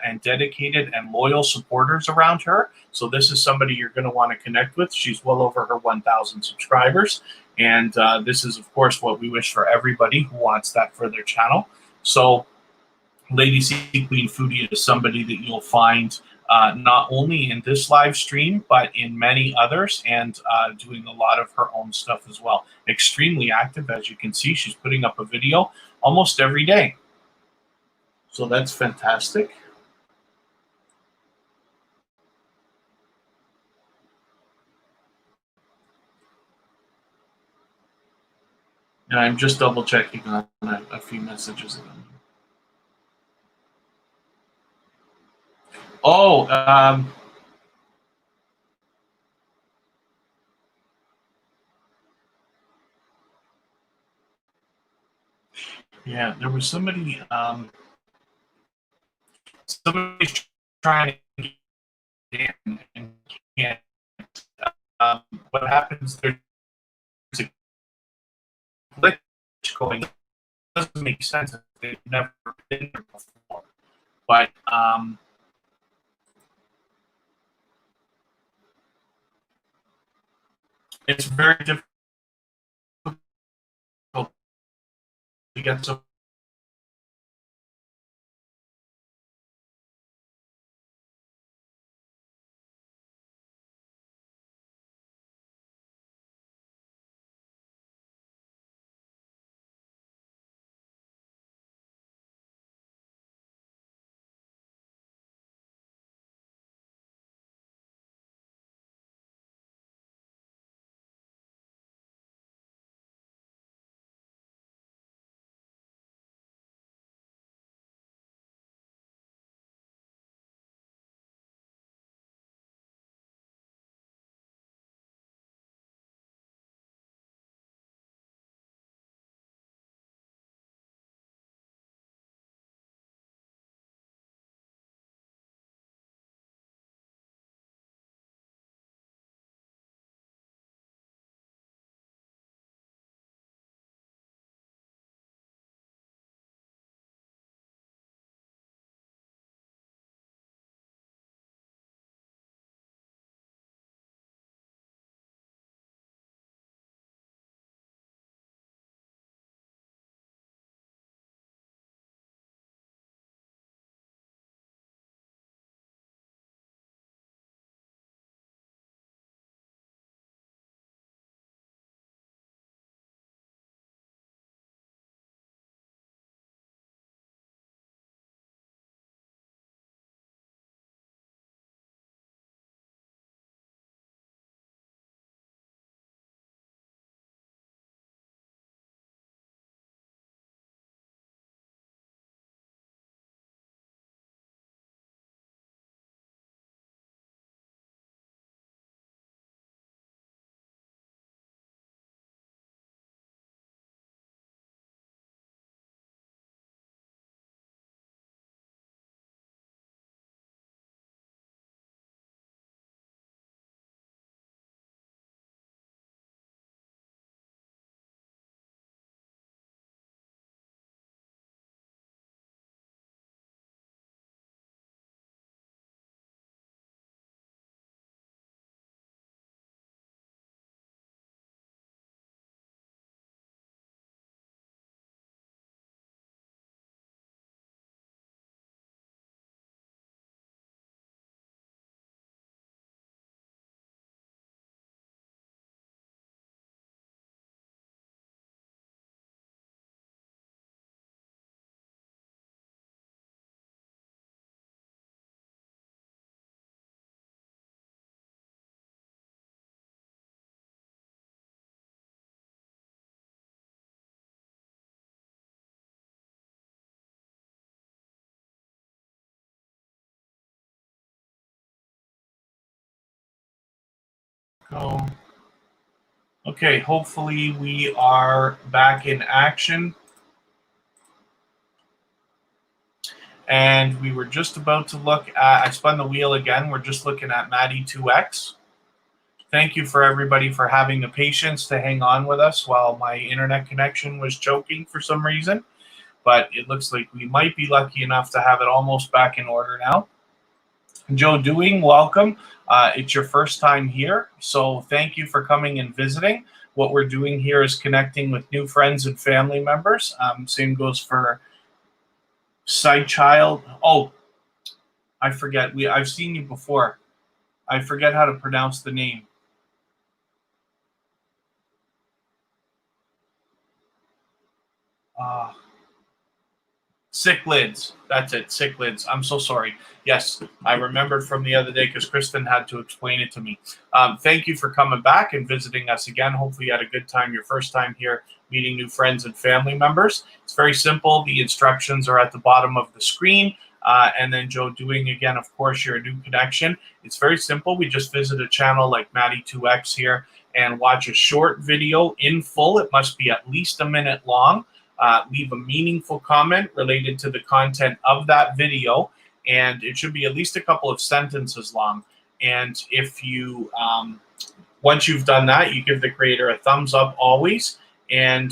and dedicated and loyal supporters around her. So this is somebody you're going to want to connect with. She's well over her 1,000 subscribers. And this is, of course, what we wish for everybody who wants that for their channel. So Lady Sea Queen Foodie is somebody that you'll find not only in this live stream, but in many others, and doing a lot of her own stuff as well. Extremely active, as you can see. She's putting up a video almost every day. So that's fantastic. And I'm just double checking on a few messages. Oh, Yeah, there was somebody's trying to get in and can't. What happens? There's a glitch going. It doesn't make sense if they've never been there before. But it's very difficult to get so. Go. Okay, hopefully we are back in action. And we were just about to look at, I spun the wheel again. We're just looking at Maddie2X. Thank you for everybody for having the patience to hang on with us while my internet connection was choking for some reason. But it looks like we might be lucky enough to have it almost back in order now. Joe Doing, welcome. It's your first time here, so thank you for coming and visiting. What we're doing here is connecting with new friends and family members. Same goes for Sidechild. Oh, I forget. I've seen you before. I forget how to pronounce the name. Cichlids. That's it. Cichlids. I'm so sorry. Yes, I remembered from the other day because Kristen had to explain it to me. Thank you for coming back and visiting us again. Hopefully you had a good time your first time here meeting new friends and family members. It's very simple. The instructions are at the bottom of the screen. And then Joe Doing, again, of course, you're a new connection. It's very simple. We just visit a channel like Maddie2X here and watch a short video in full. It must be at least a minute long. leave a meaningful comment related to the content of that video, and it should be at least a couple of sentences long. And if you, once you've done that, you give the creator a thumbs up always. And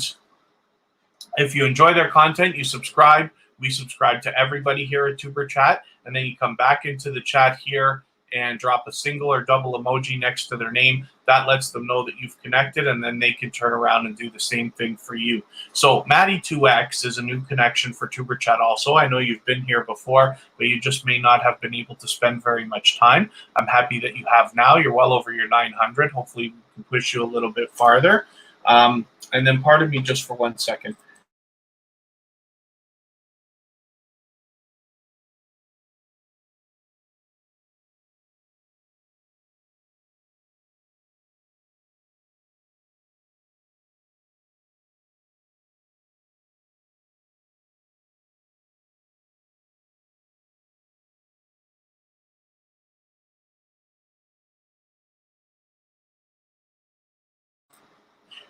if you enjoy their content, you subscribe. We subscribe to everybody here at Tuber Chat, and then you come back into the chat here and drop a single or double emoji next to their name. That lets them know that you've connected, and then they can turn around and do the same thing for you. So Maddie2X is a new connection for Tuber Chat also. I know you've been here before, but you just may not have been able to spend very much time. I'm happy that you have now. You're well over your 900. Hopefully we can push you a little bit farther. And then pardon me just for 1 second.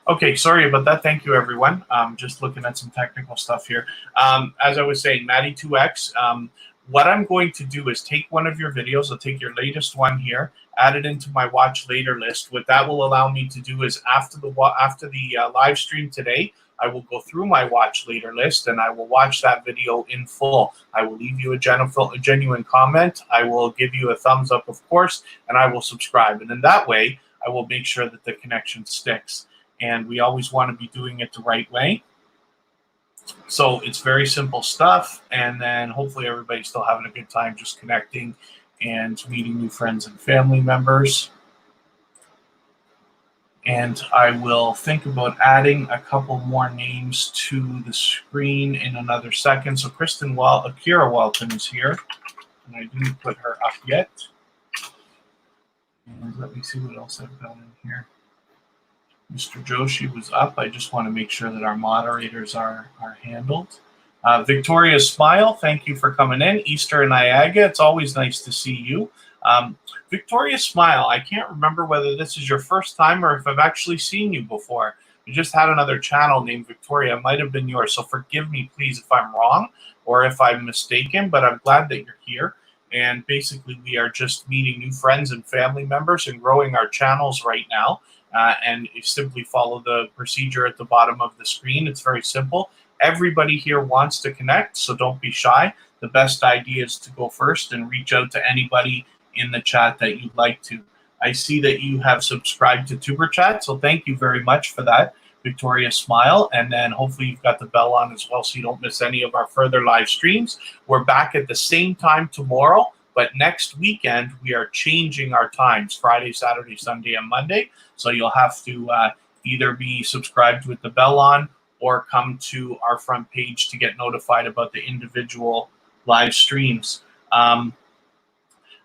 Okay, sorry about that. Thank you, everyone. Just looking at some technical stuff here. As I was saying, Maddie2X, what I'm going to do is take one of your videos. I'll take your latest one here, add it into my watch later list. What that will allow me to do is after the live stream today, I will go through my watch later list and I will watch that video in full. I will leave you a genuine comment. I will give you a thumbs up, of course, and I will subscribe. And in that way, I will make sure that the connection sticks. And we always want to be doing it the right way. So it's very simple stuff. And then hopefully everybody's still having a good time just connecting and meeting new friends and family members. And I will think about adding a couple more names to the screen in another second. So Kira Walton is here, and I didn't put her up yet. And let me see what else I've got in here. Mr. Joshi was up. I just want to make sure that our moderators are handled. Victoria Smile, thank you for coming in. Easter Niaga, it's always nice to see you. Victoria Smile, I can't remember whether this is your first time or if I've actually seen you before. You just had another channel named Victoria. It might have been yours, so forgive me, please, if I'm wrong or if I'm mistaken, but I'm glad that you're here. And basically, we are just meeting new friends and family members and growing our channels right now. And you simply follow the procedure at the bottom of the screen. It's very simple. Everybody here wants to connect, so don't be shy. The best idea is to go first and reach out to anybody in the chat that you'd like to. I see that you have subscribed to Tuber Chat, so thank you very much for that, Victoria Smile. And then hopefully you've got the bell on as well so you don't miss any of our further live streams. We're back at the same time tomorrow, but next weekend we are changing our times, Friday, Saturday, Sunday, and Monday. So you'll have to either be subscribed with the bell on or come to our front page to get notified about the individual live streams.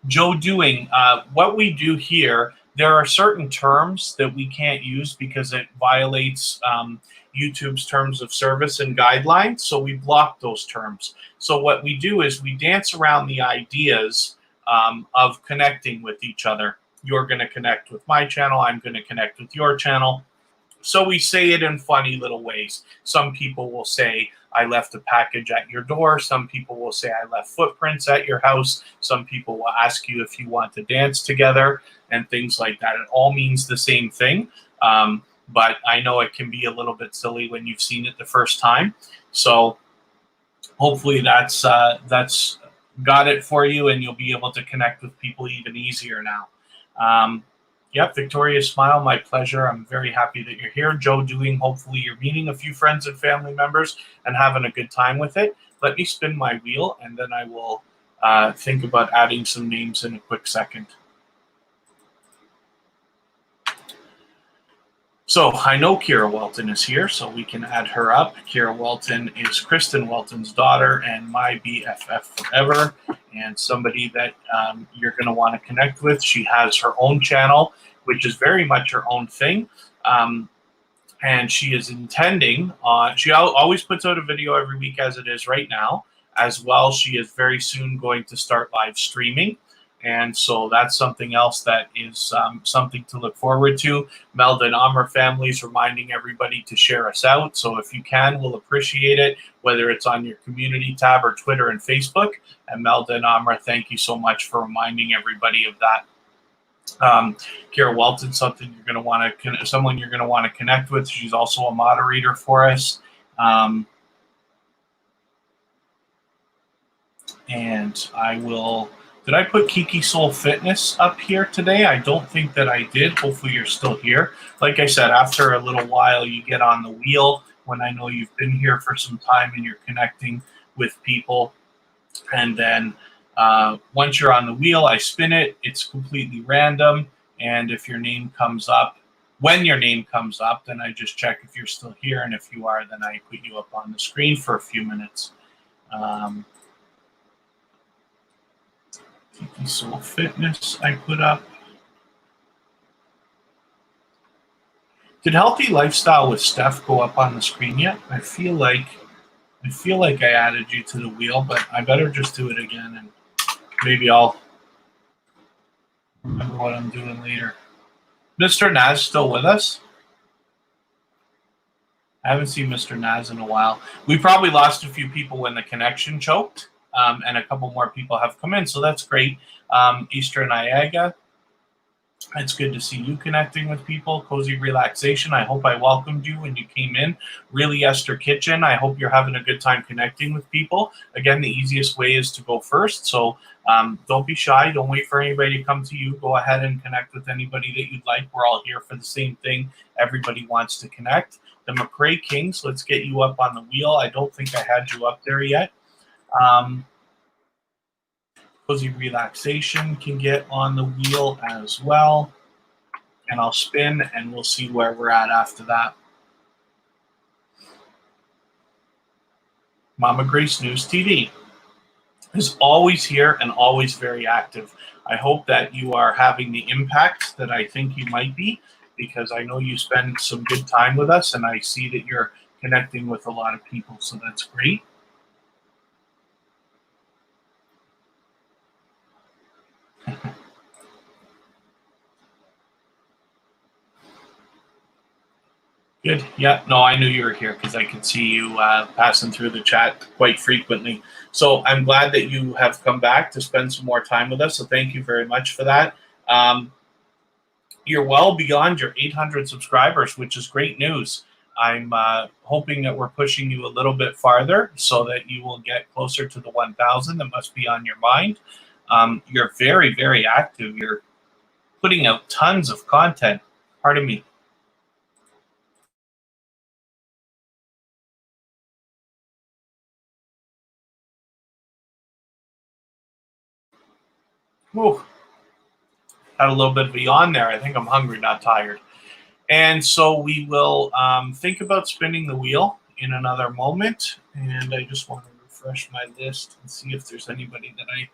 Joe Doing, what we do here, there are certain terms that we can't use because it violates YouTube's terms of service and guidelines, so we block those terms. So what we do is we dance around the ideas of connecting with each other. You're going to connect with my channel, I'm going to connect with your channel. So we say it in funny little ways. Some people will say, I left a package at your door. Some people will say, I left footprints at your house. Some people will ask you if you want to dance together and things like that. It all means the same thing. But I know it can be a little bit silly when you've seen it the first time. So hopefully that's got it for you and you'll be able to connect with people even easier now. Yep, Victoria Smile, my pleasure. I'm very happy that you're here. Joe Doing, hopefully you're meeting a few friends and family members and having a good time with it. Let me spin my wheel and then I will think about adding some names in a quick second. So I know Kira Welton is here, so we can add her up. Kira Welton is Kristen Welton's daughter and my BFF forever, and somebody that you're going to want to connect with. She has her own channel, which is very much her own thing, and she is intending on, she always puts out a video every week as it is right now. As well, she is very soon going to start live streaming. And so that's something else that is something to look forward to. Melda and Amr families reminding everybody to share us out. So if you can, we'll appreciate it, whether it's on your community tab or Twitter and Facebook. And Melda and Amr, thank you so much for reminding everybody of that. Kara Welton, someone you're going to want to connect with. She's also a moderator for us. And I will. Did I put Kiki Soul Fitness up here today? I don't think that I did. Hopefully you're still here. Like I said, after a little while, you get on the wheel when I know you've been here for some time and you're connecting with people. And then once you're on the wheel, I spin it. It's completely random. And if your name comes up, when your name comes up, then I just check if you're still here. And if you are, then I put you up on the screen for a few minutes. Kiki Soul Fitness I put up. Did Healthy Lifestyle with Steph go up on the screen yet? I feel like I added you to the wheel, but I better just do it again, and maybe I'll remember what I'm doing later. Mr. Naz still with us? I haven't seen Mr. Naz in a while. We probably lost a few people when the connection choked. And a couple more people have come in, so that's great. Eastern Niagara, it's good to see you connecting with people. Cozy Relaxation, I hope I welcomed you when you came in. Really Esther Kitchen, I hope you're having a good time connecting with people. Again, the easiest way is to go first, so don't be shy. Don't wait for anybody to come to you. Go ahead and connect with anybody that you'd like. We're all here for the same thing. Everybody wants to connect. The McRae Kings, let's get you up on the wheel. I don't think I had you up there yet. Cozy Relaxation can get on the wheel as well. And I'll spin and we'll see where we're at after that. Mama Grace News TV is always here and always very active. I hope that you are having the impact that I think you might be, because I know you spend some good time with us and I see that you're connecting with a lot of people, so that's great. Good. Yeah, no, I knew you were here because I could see you passing through the chat quite frequently. So I'm glad that you have come back to spend some more time with us. So thank you very much for that. You're well beyond your 800 subscribers, which is great news. I'm hoping that we're pushing you a little bit farther so that you will get closer to the 1,000. That must be on your mind. You're very, very active. You're putting out tons of content. Pardon me. Whew. Had a little bit of a yawn there. I think I'm hungry, not tired. And so we will think about spinning the wheel in another moment. And I just want to refresh my list and see if there's anybody that I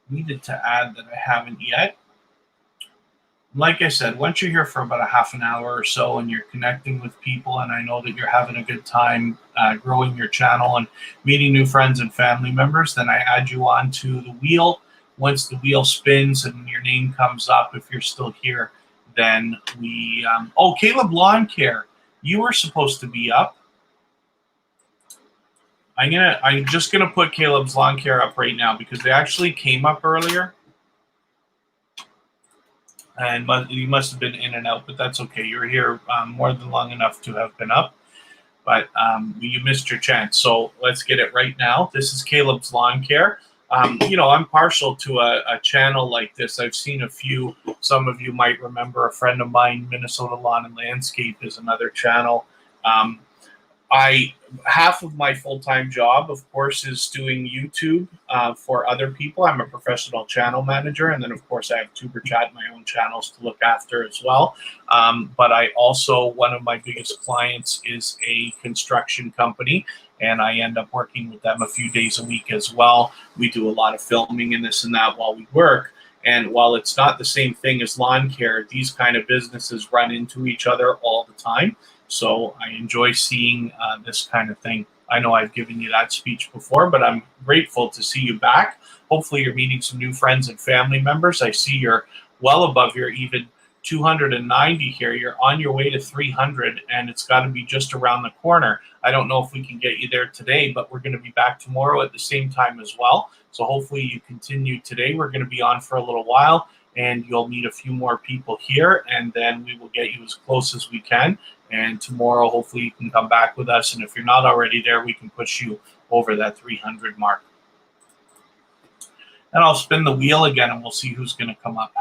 needed to add that I haven't yet. Like I said, once you're here for about a half an hour or so and you're connecting with people, and I know that you're having a good time growing your channel and meeting new friends and family members, then I add you on to the wheel. Once the wheel spins and your name comes up, if you're still here, then we... oh, Caleb Lawn Care, you were supposed to be up. I'm just gonna put Caleb's Lawn Care up right now because they actually came up earlier. And you must have been in and out, but that's okay. You were here more than long enough to have been up, but you missed your chance. So let's get it right now. This is Caleb's Lawn Care. You know, I'm partial to a channel like this. I've seen a few. Some of you might remember a friend of mine, Minnesota Lawn and Landscape, is another channel. Half of my full-time job, of course, is doing YouTube for other people. I'm a professional channel manager, and then, of course, I have TuberChat, my own channels to look after as well. But I also, one of my biggest clients is a construction company, and I end up working with them a few days a week as well. We do a lot of filming and this and that while we work. And while it's not the same thing as lawn care, these kind of businesses run into each other all the time. So I enjoy seeing this kind of thing. I know I've given you that speech before, but I'm grateful to see you back. Hopefully you're meeting some new friends and family members. I see you're well above your even 290 here. You're on your way to 300, and it's got to be just around the corner. I don't know if we can get you there today, but we're going to be back tomorrow at the same time as well. So hopefully you continue today. We're going to be on for a little while, and you'll meet a few more people here, and then we will get you as close as we can. And tomorrow, hopefully you can come back with us. And if you're not already there, we can push you over that 300 mark. And I'll spin the wheel again, and we'll see who's going to come up.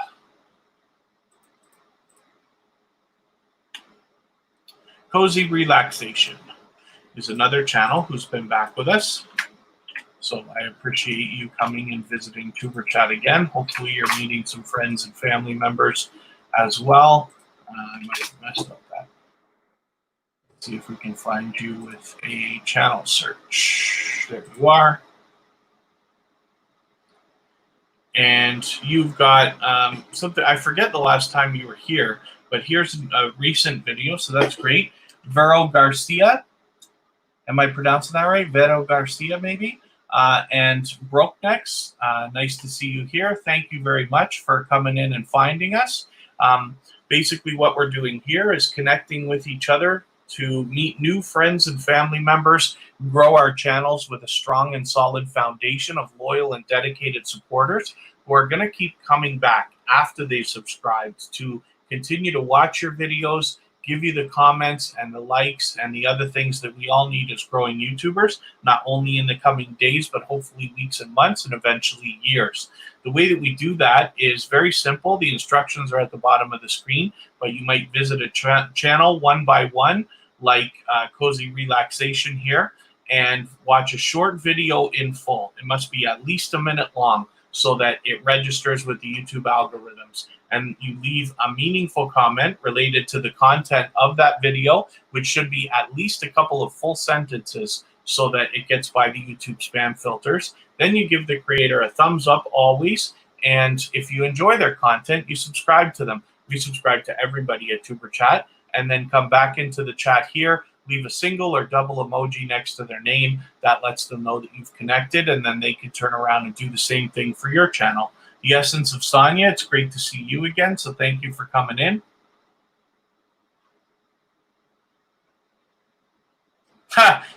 Cozy Relaxation is another channel who's been back with us. So I appreciate you coming and visiting Tuber Chat again. Hopefully you're meeting some friends and family members as well. I might have messed up that. Let's see if we can find you with a channel search. There you are. And you've got something, I forget the last time you were here, but here's a recent video, so that's great. Vero Garcia, am I pronouncing that right? Vero Garcia, maybe? And Brokenecks, nice to see you here. Thank you very much for coming in and finding us. Basically what we're doing here is connecting with each other to meet new friends and family members, grow our channels with a strong and solid foundation of loyal and dedicated supporters who are going to keep coming back after they've subscribed to continue to watch your videos, give you the comments and the likes and the other things that we all need as growing YouTubers, not only in the coming days, but hopefully weeks and months and eventually years. The way that we do that is very simple. The instructions are at the bottom of the screen, but you might visit a channel one by one, like Cozy Relaxation here, and watch a short video in full. It must be at least a minute long so that it registers with the YouTube algorithms. And you leave a meaningful comment related to the content of that video, which should be at least a couple of full sentences so that it gets by the YouTube spam filters. Then you give the creator a thumbs up always. And if you enjoy their content, you subscribe to them. We subscribe to everybody at Tuber Chat, and then come back into the chat here, leave a single or double emoji next to their name. That lets them know that you've connected, and then they can turn around and do the same thing for your channel. The Essence of Sonia, it's great to see you again, so thank you for coming in.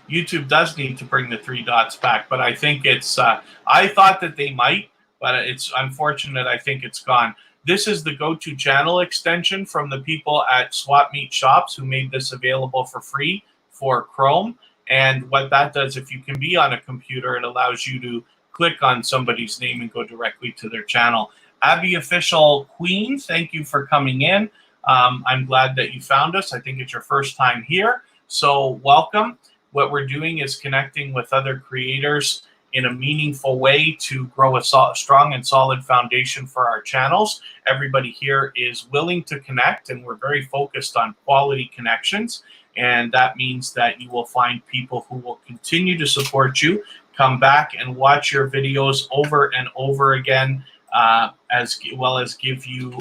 YouTube does need to bring the 3 dots back, but I think it's, I thought that they might, but it's unfortunate. I think it's gone. This is the go-to channel extension from the people at Swap Meet Shops who made this available for free for Chrome. And what that does, if you can be on a computer, it allows you to click on somebody's name and go directly to their channel. Abby Official Queen, thank you for coming in. I'm glad that you found us. I think it's your first time here, so welcome. What we're doing is connecting with other creators in a meaningful way to grow a strong and solid foundation for our channels. Everybody here is willing to connect, and we're very focused on quality connections. And that means that you will find people who will continue to support you, come back and watch your videos over and over again, as well as give you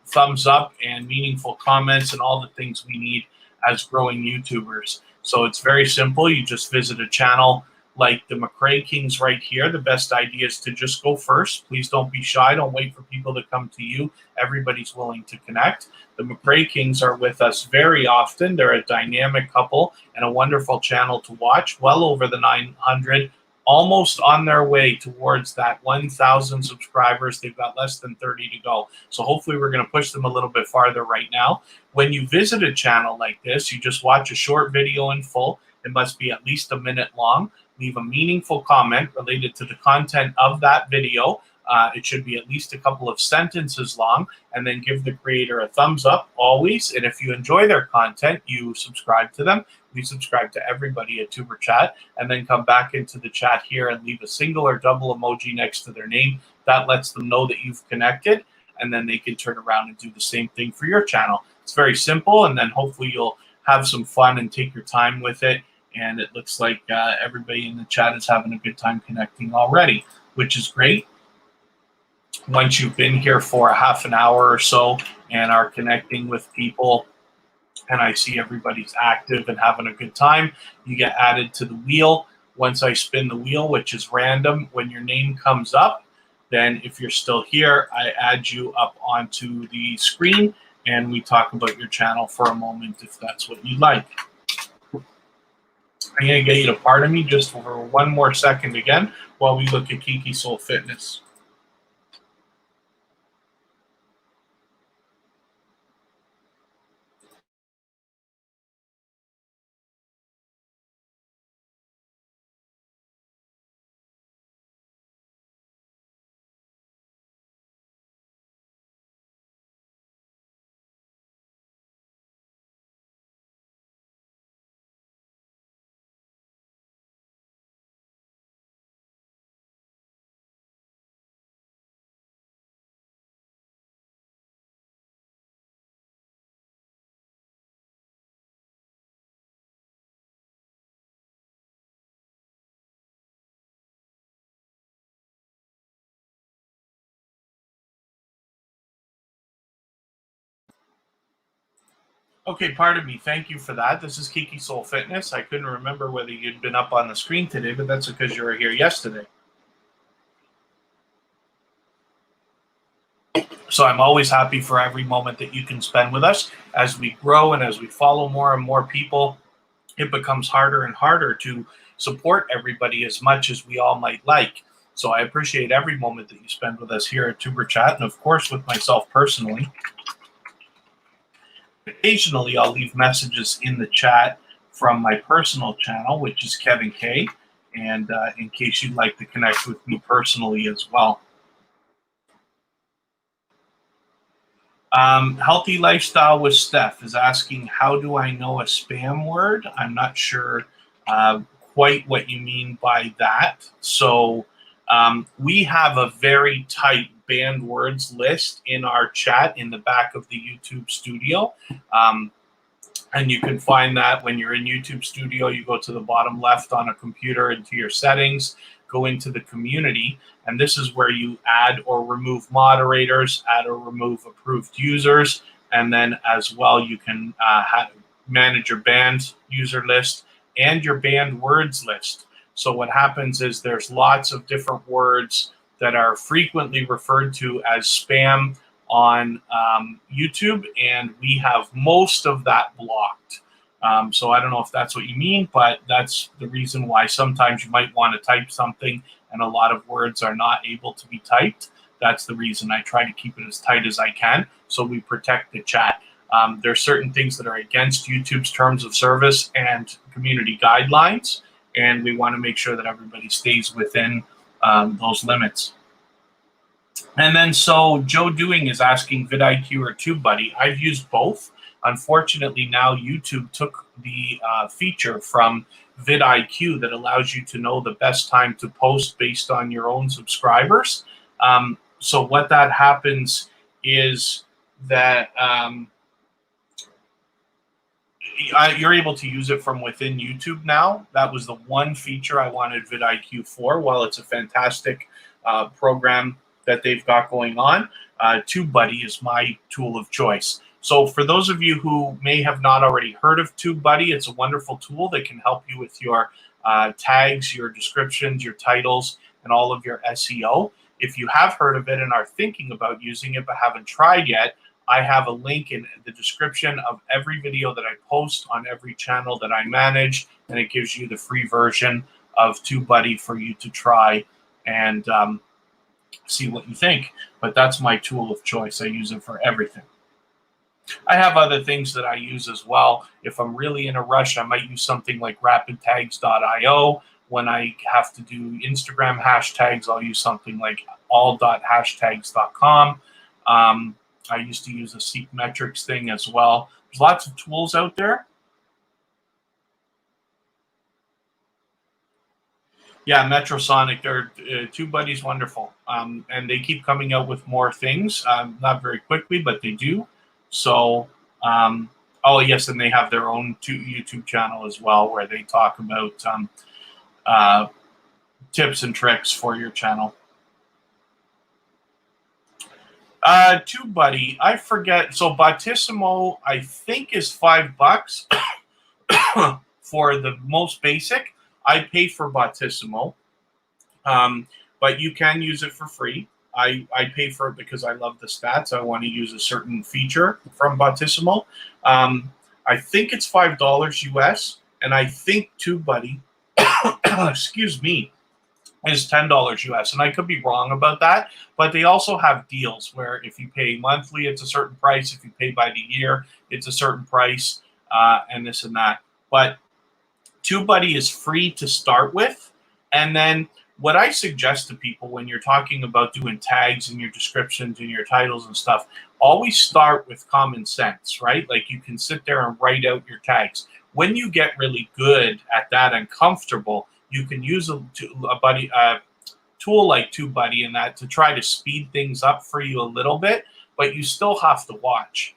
thumbs up and meaningful comments and all the things we need as growing YouTubers. So it's very simple. You just visit a channel like the McRae Kings right here. The best idea is to just go first. Please don't be shy. Don't wait for people to come to you. Everybody's willing to connect. The McRae Kings are with us very often. They're a dynamic couple and a wonderful channel to watch. Well over the 900, almost on their way towards that 1,000 subscribers. They've got less than 30 to go. So hopefully we're going to push them a little bit farther right now. When you visit a channel like this, you just watch a short video in full. It must be at least a minute long. Leave a meaningful comment related to the content of that video. It should be at least a couple of sentences long, and then give the creator a thumbs up always. And if you enjoy their content, you subscribe to them. We subscribe to everybody at Tuber Chat, and then come back into the chat here and leave a single or double emoji next to their name. That lets them know that you've connected, and then they can turn around and do the same thing for your channel. It's very simple, and then hopefully you'll have some fun and take your time with it. And it looks like everybody in the chat is having a good time connecting already, which is great. Once you've been here for a half an hour or so and are connecting with people, and I see everybody's active and having a good time, you get added to the wheel. Once I spin the wheel, which is random, when your name comes up, then if you're still here, I add you up onto the screen and we talk about your channel for a moment if that's what you'd like. I'm going to get you to pardon me just for one more second again while we look at Kiki Soul Fitness. Okay, pardon me. Thank you for that. This is Kiki Soul Fitness. I couldn't remember whether you'd been up on the screen today, but that's because you were here yesterday. So I'm always happy for every moment that you can spend with us. As we grow and as we follow more and more people, it becomes harder and harder to support everybody as much as we all might like. So I appreciate every moment that you spend with us here at Tuber Chat, and of course with myself personally. Occasionally, I'll leave messages in the chat from my personal channel, which is Kevin K, and in case you'd like to connect with me personally as well. Healthy Lifestyle with Steph is asking, how do I know a spam word? I'm not sure quite what you mean by that. So we have a very tight banned words list in our chat in the back of the YouTube studio. And you can find that when you're in YouTube Studio, you go to the bottom left on a computer into your settings, go into the community, and this is where you add or remove moderators, add or remove approved users, and then as well you can manage your banned user list and your banned words list. So what happens is there's lots of different words that are frequently referred to as spam on YouTube, and we have most of that blocked. So I don't know if that's what you mean, but that's the reason why sometimes you might want to type something and a lot of words are not able to be typed. That's the reason I try to keep it as tight as I can so we protect the chat. There are certain things that are against YouTube's terms of service and community guidelines, and we want to make sure that everybody stays within those limits. And then so Joe Doing is asking vidIQ or TubeBuddy. I've used both. Unfortunately, now YouTube took the feature from vidIQ that allows you to know the best time to post based on your own subscribers. So what that happens is that you're able to use it from within YouTube now. That was the one feature I wanted vidIQ for. While it's a fantastic program that they've got going on, TubeBuddy is my tool of choice. So for those of you who may have not already heard of TubeBuddy, it's a wonderful tool that can help you with your tags, your descriptions, your titles, and all of your SEO. If you have heard of it and are thinking about using it but haven't tried yet, I have a link in the description of every video that I post on every channel that I manage, and it gives you the free version of TubeBuddy for you to try and see what you think. But that's my tool of choice. I use it for everything. I have other things that I use as well. If I'm really in a rush, I might use something like rapidtags.io. When I have to do Instagram hashtags, I'll use something like all.hashtags.com. I used to use a Seek Metrics thing as well. There's lots of tools out there. Yeah, Metrosonic, they're TubeBuddy's wonderful. And they keep coming out with more things, not very quickly, but they do. So, oh yes, and they have their own YouTube channel as well where they talk about tips and tricks for your channel. TubeBuddy, I forget. So Bottissimo, I think, is $5 for the most basic. I pay for Bottissimo, but you can use it for free. I pay for it because I love the stats. I want to use a certain feature from Bottissimo. I think it's $5 US, and I think TubeBuddy, excuse me, is $10 US. And I could be wrong about that, but they also have deals where if you pay monthly, it's a certain price. If you pay by the year, it's a certain price, and this and that. But TubeBuddy is free to start with. And then what I suggest to people when you're talking about doing tags in your descriptions and your titles and stuff, always start with common sense, right? Like you can sit there and write out your tags. When you get really good at that and comfortable, you can use a tool like TubeBuddy and that to try to speed things up for you a little bit, but you still have to watch.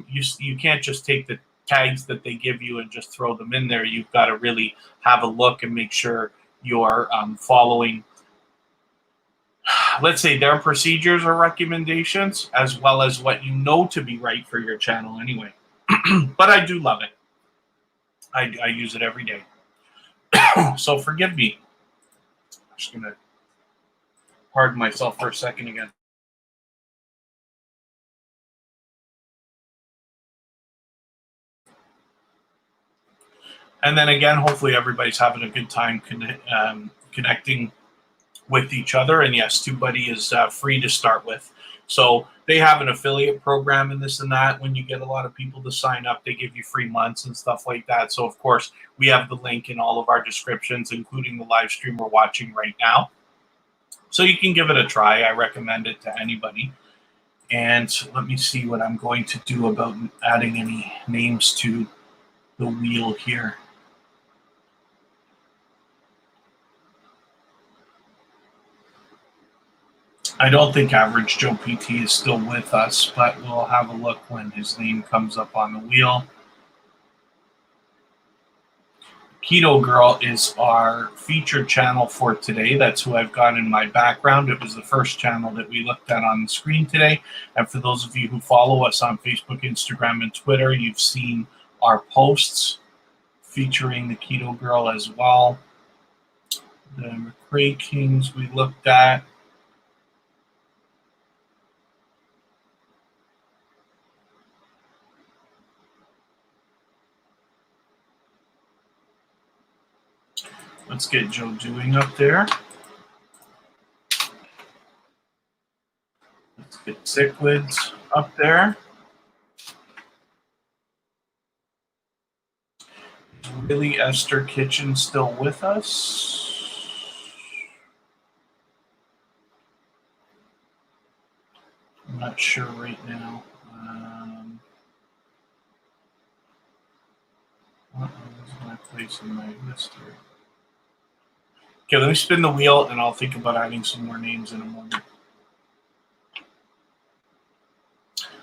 You can't just take the tags that they give you and just throw them in there. You've got to really have a look and make sure you're following, let's say, their procedures or recommendations, as well as what you know to be right for your channel anyway. But I do love it. I use it every day. So forgive me. I'm just going to pardon myself for a second again. And then again, hopefully everybody's having a good time connecting with each other. And yes, TubeBuddy is free to start with. So they have an affiliate program and this and that. When you get a lot of people to sign up, they give you free months and stuff like that. So of course, we have the link in all of our descriptions, including the live stream we're watching right now. So you can give it a try. I recommend it to anybody. And let me see what I'm going to do about adding any names to the wheel here. I don't think Average Joe PT is still with us, but we'll have a look when his name comes up on the wheel. Keto Girl is our featured channel for today. That's who I've got in my background. It was the first channel that we looked at on the screen today. And for those of you who follow us on Facebook, Instagram, and Twitter, you've seen our posts featuring the Keto Girl as well. The McRae Kings we looked at. Let's get Joe Doing up there. Let's get Cichlids up there. Is really Esther Kitchen still with us? I'm not sure right now. What is my place in my list here? Okay, let me spin the wheel and I'll think about adding some more names in a moment.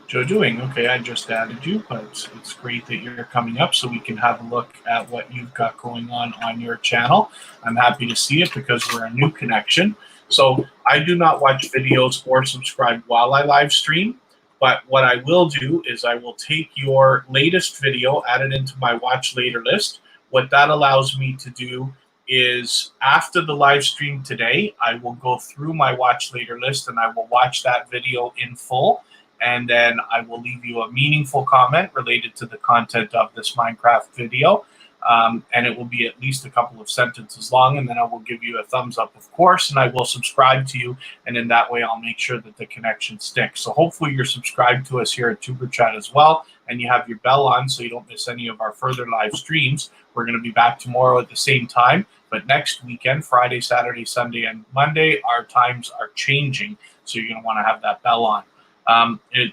Joe Doing, okay, I just added you, but it's great that you're coming up so we can have a look at what you've got going on your channel. I'm happy to see it because we're a new connection. So I do not watch videos or subscribe while I live stream, but what I will do is I will take your latest video, add it into my watch later list. What that allows me to do is after the live stream today, I will go through my watch later list and I will watch that video in full. And then I will leave you a meaningful comment related to the content of this Minecraft video. And it will be at least a couple of sentences long. And then I will give you a thumbs up, of course, and I will subscribe to you. And in that way, I'll make sure that the connection sticks. So hopefully you're subscribed to us here at Tuber Chat as well. And you have your bell on so you don't miss any of our further live streams. We're going to be back tomorrow at the same time. But next weekend, Friday, Saturday, Sunday, and Monday, our times are changing. So you're going to want to have that bell on.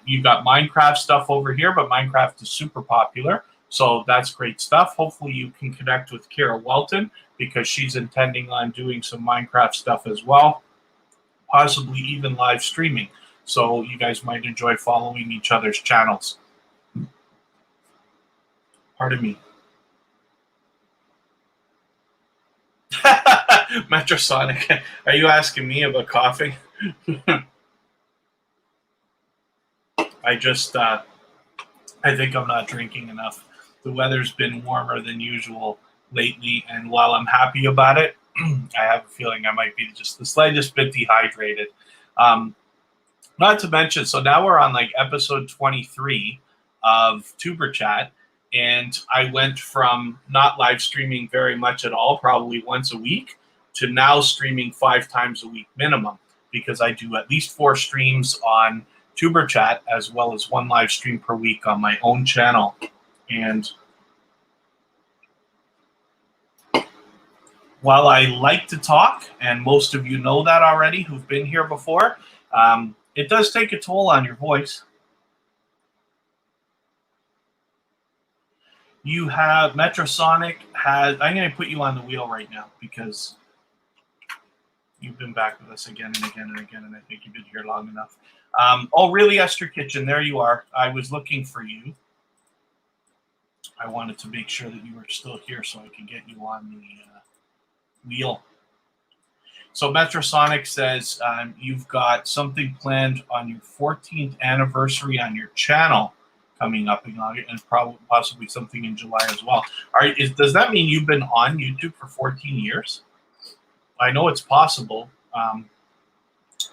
You've got Minecraft stuff over here, but Minecraft is super popular. So that's great stuff. Hopefully you can connect with Kira Welton because she's intending on doing some Minecraft stuff as well, possibly even live streaming. So you guys might enjoy following each other's channels. Pardon me. Metrosonic, are you asking me about coughing? I just, I think I'm not drinking enough. The weather's been warmer than usual lately, and while I'm happy about it, I have a feeling I might be just the slightest bit dehydrated. Not to mention, so now we're on like episode 23 of Tuber Chat, and I went from not live streaming very much at all, probably once a week, to now streaming 5 times a week minimum, because I do at least 4 streams on Tuber Chat as well as 1 live stream per week on my own channel. And while I like to talk, and most of you know that already who've been here before, it does take a toll on your voice. You have Metrosonic has, I'm going to put you on the wheel right now because you've been back with us again and again and again, and I think you've been here long enough. Oh, really, Esther Kitchen, there you are. I was looking for you. I wanted to make sure that you were still here so I could get you on the wheel. So Metrosonic says you've got something planned on your 14th anniversary on your channel coming up in August, and probably possibly something in July as well. Does that mean you've been on YouTube for 14 years? I know it's possible.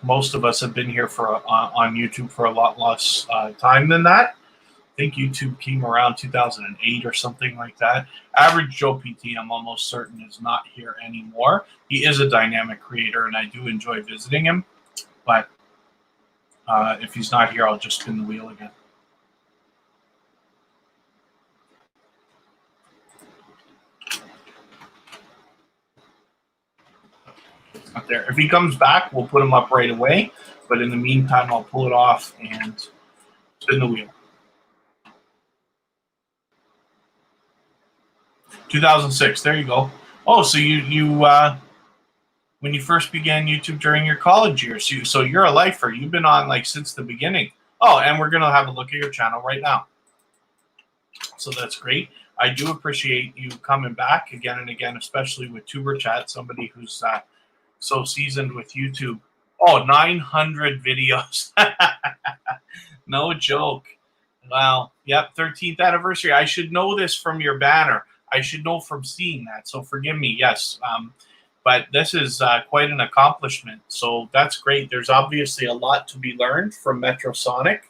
Most of us have been here for on YouTube for a lot less time than that. I think YouTube came around 2008 or something like that. Average Joe PT, I'm almost certain, is not here anymore. He is a dynamic creator, and I do enjoy visiting him. But if he's not here, I'll just spin the wheel again. Up there. If he comes back, we'll put him up right away. But in the meantime, I'll pull it off and spin the wheel. 2006. There you go. Oh, so you when you first began YouTube during your college years, so you're a lifer. You've been on like since the beginning. Oh, and we're gonna have a look at your channel right now. So that's great. I do appreciate you coming back again and again, especially with Tuber Chat, somebody who's so seasoned with YouTube. Oh, 900 videos. No joke. Wow. Yep, 13th anniversary. I should know this from your banner. I should know from seeing that. So forgive me. Yes. But this is quite an accomplishment. So that's great. There's obviously a lot to be learned from Metrosonic.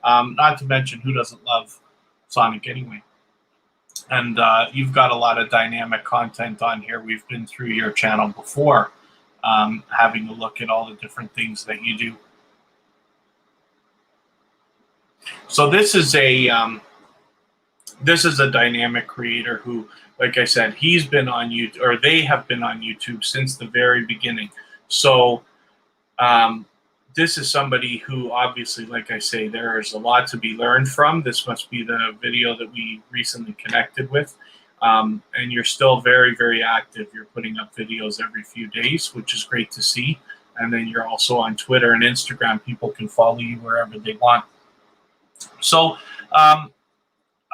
Not to mention, who doesn't love Sonic anyway? And you've got a lot of dynamic content on here. We've been through your channel before, having a look at all the different things that you do. So this is a dynamic creator who, like I said, he's been on YouTube, or they have been on YouTube since the very beginning. So this is somebody who obviously, like I say, there is a lot to be learned from. This must be the video that we recently connected with. And you're still very, very active. You're putting up videos every few days, which is great to see. And then you're also on Twitter and Instagram. People can follow you wherever they want. So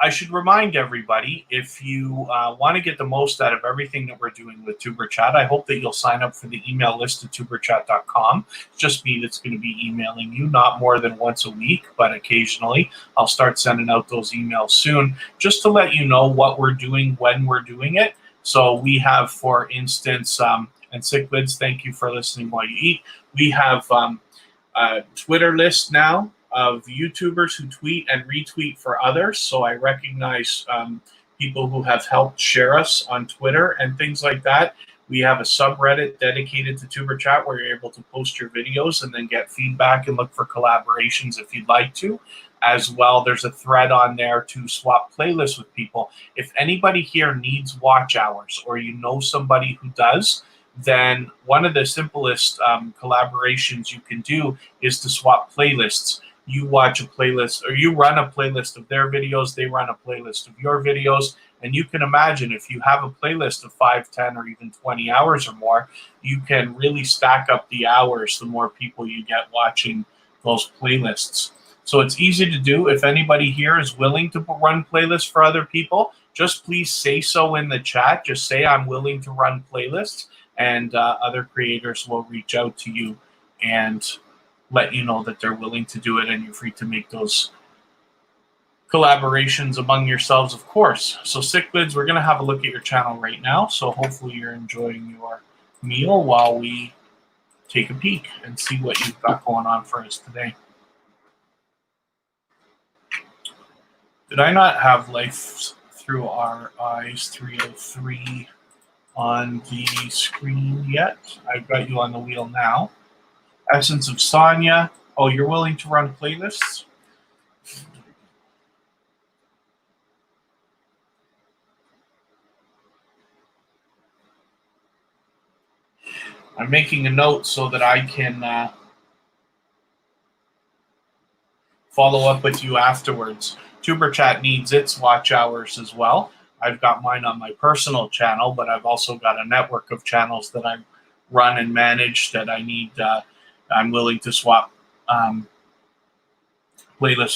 I should remind everybody, if you want to get the most out of everything that we're doing with Tuber Chat, I hope that you'll sign up for the email list at tuberchat.com. It's just me that's going to be emailing you, not more than once a week, but occasionally. I'll start sending out those emails soon, just to let you know what we're doing when we're doing it. So we have, for instance, and Cichlids, thank you for listening while you eat. We have a Twitter list now of YouTubers who tweet and retweet for others. So I recognize people who have helped share us on Twitter and things like that. We have a subreddit dedicated to Tuber Chat where you're able to post your videos and then get feedback and look for collaborations if you'd like to. As well, there's a thread on there to swap playlists with people. If anybody here needs watch hours, or you know somebody who does, then one of the simplest collaborations you can do is to swap playlists. You watch a playlist, or you run a playlist of their videos, they run a playlist of your videos, and you can imagine if you have a playlist of 5, 10, or even 20 hours or more, you can really stack up the hours the more people you get watching those playlists. So it's easy to do. If anybody here is willing to run playlists for other people, just please say so in the chat. Just say, I'm willing to run playlists, and other creators will reach out to you and let you know that they're willing to do it, and you're free to make those collaborations among yourselves, of course. So Cichlids, we're going to have a look at your channel right now. So hopefully you're enjoying your meal while we take a peek and see what you've got going on for us today. Did I not have Life Through Our Eyes 303 on the screen yet? I've got you on the wheel now. Essence of Sonya. Oh, you're willing to run playlists? I'm making a note so that I can follow up with you afterwards. Tuber Chat needs its watch hours as well. I've got mine on my personal channel, but I've also got a network of channels that I run and manage that I need. I'm willing to swap playlists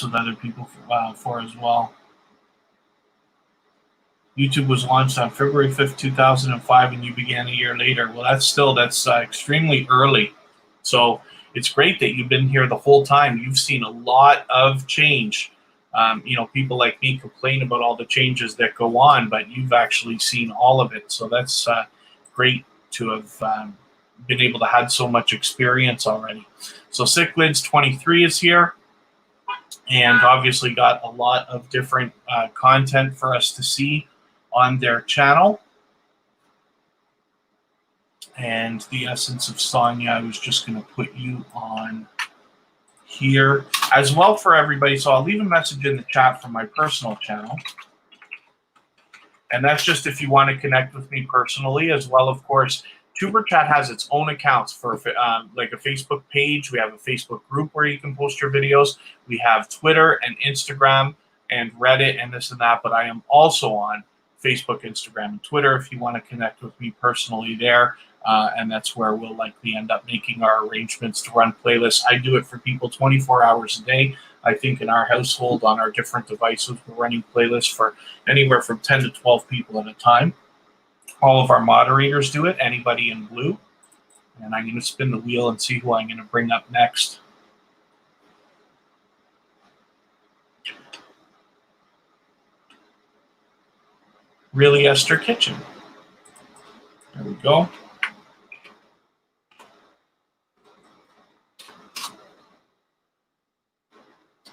with other people for as well. YouTube was launched on February 5th, 2005, and you began a year later. Well, that's extremely early. So it's great that you've been here the whole time. You've seen a lot of change. People like me complain about all the changes that go on, but you've actually seen all of it. So that's great to have been able to have so much experience already. So Cichlids 23 is here, and obviously got a lot of different content for us to see on their channel. And the Essence of Sonya, I was just going to put you on here as well for everybody. So I'll leave a message in the chat from my personal channel. And that's just if you want to connect with me personally as well. Of course, Tuber Chat has its own accounts for like a Facebook page. We have a Facebook group where you can post your videos. We have Twitter and Instagram and Reddit and this and that. But I am also on Facebook, Instagram, and Twitter if you want to connect with me personally there. And that's where we'll likely end up making our arrangements to run playlists. I do it for people 24 hours a day. I think in our household on our different devices, we're running playlists for anywhere from 10 to 12 people at a time. All of our moderators do it, anybody in blue. And I'm going to spin the wheel and see who I'm going to bring up next. Really Esther Kitchen. There we go.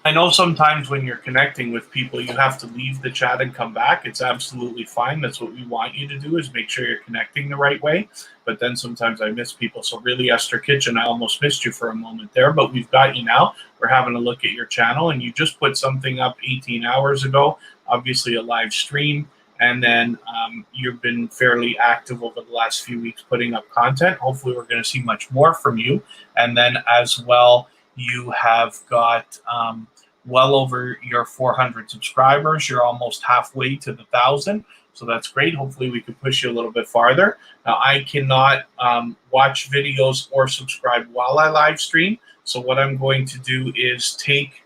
I know sometimes when you're connecting with people, you have to leave the chat and come back. It's absolutely fine. That's what we want you to do, is make sure you're connecting the right way. But then sometimes I miss people. So really, Esther Kitchen, I almost missed you for a moment there, but we've got you now. We're having a look at your channel, and you just put something up 18 hours ago, obviously a live stream. And then you've been fairly active over the last few weeks putting up content. Hopefully we're going to see much more from you. And then as well, you have got well over your 400 subscribers. You're almost halfway to the 1,000. So that's great. Hopefully we can push you a little bit farther. Now, I cannot watch videos or subscribe while I live stream. So what I'm going to do is take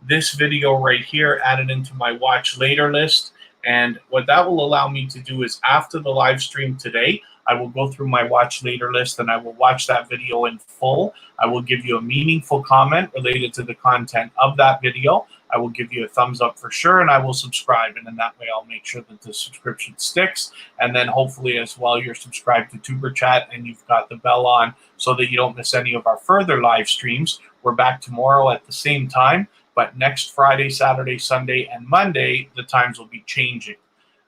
this video right here, add it into my watch later list. And what that will allow me to do is after the live stream today, I will go through my watch later list and I will watch that video in full. I will give you a meaningful comment related to the content of that video. I will give you a thumbs up for sure, and I will subscribe. And in that way, I'll make sure that the subscription sticks. And then hopefully as well, you're subscribed to Tuber Chat and you've got the bell on so that you don't miss any of our further live streams. We're back tomorrow at the same time. But next Friday, Saturday, Sunday, and Monday, the times will be changing.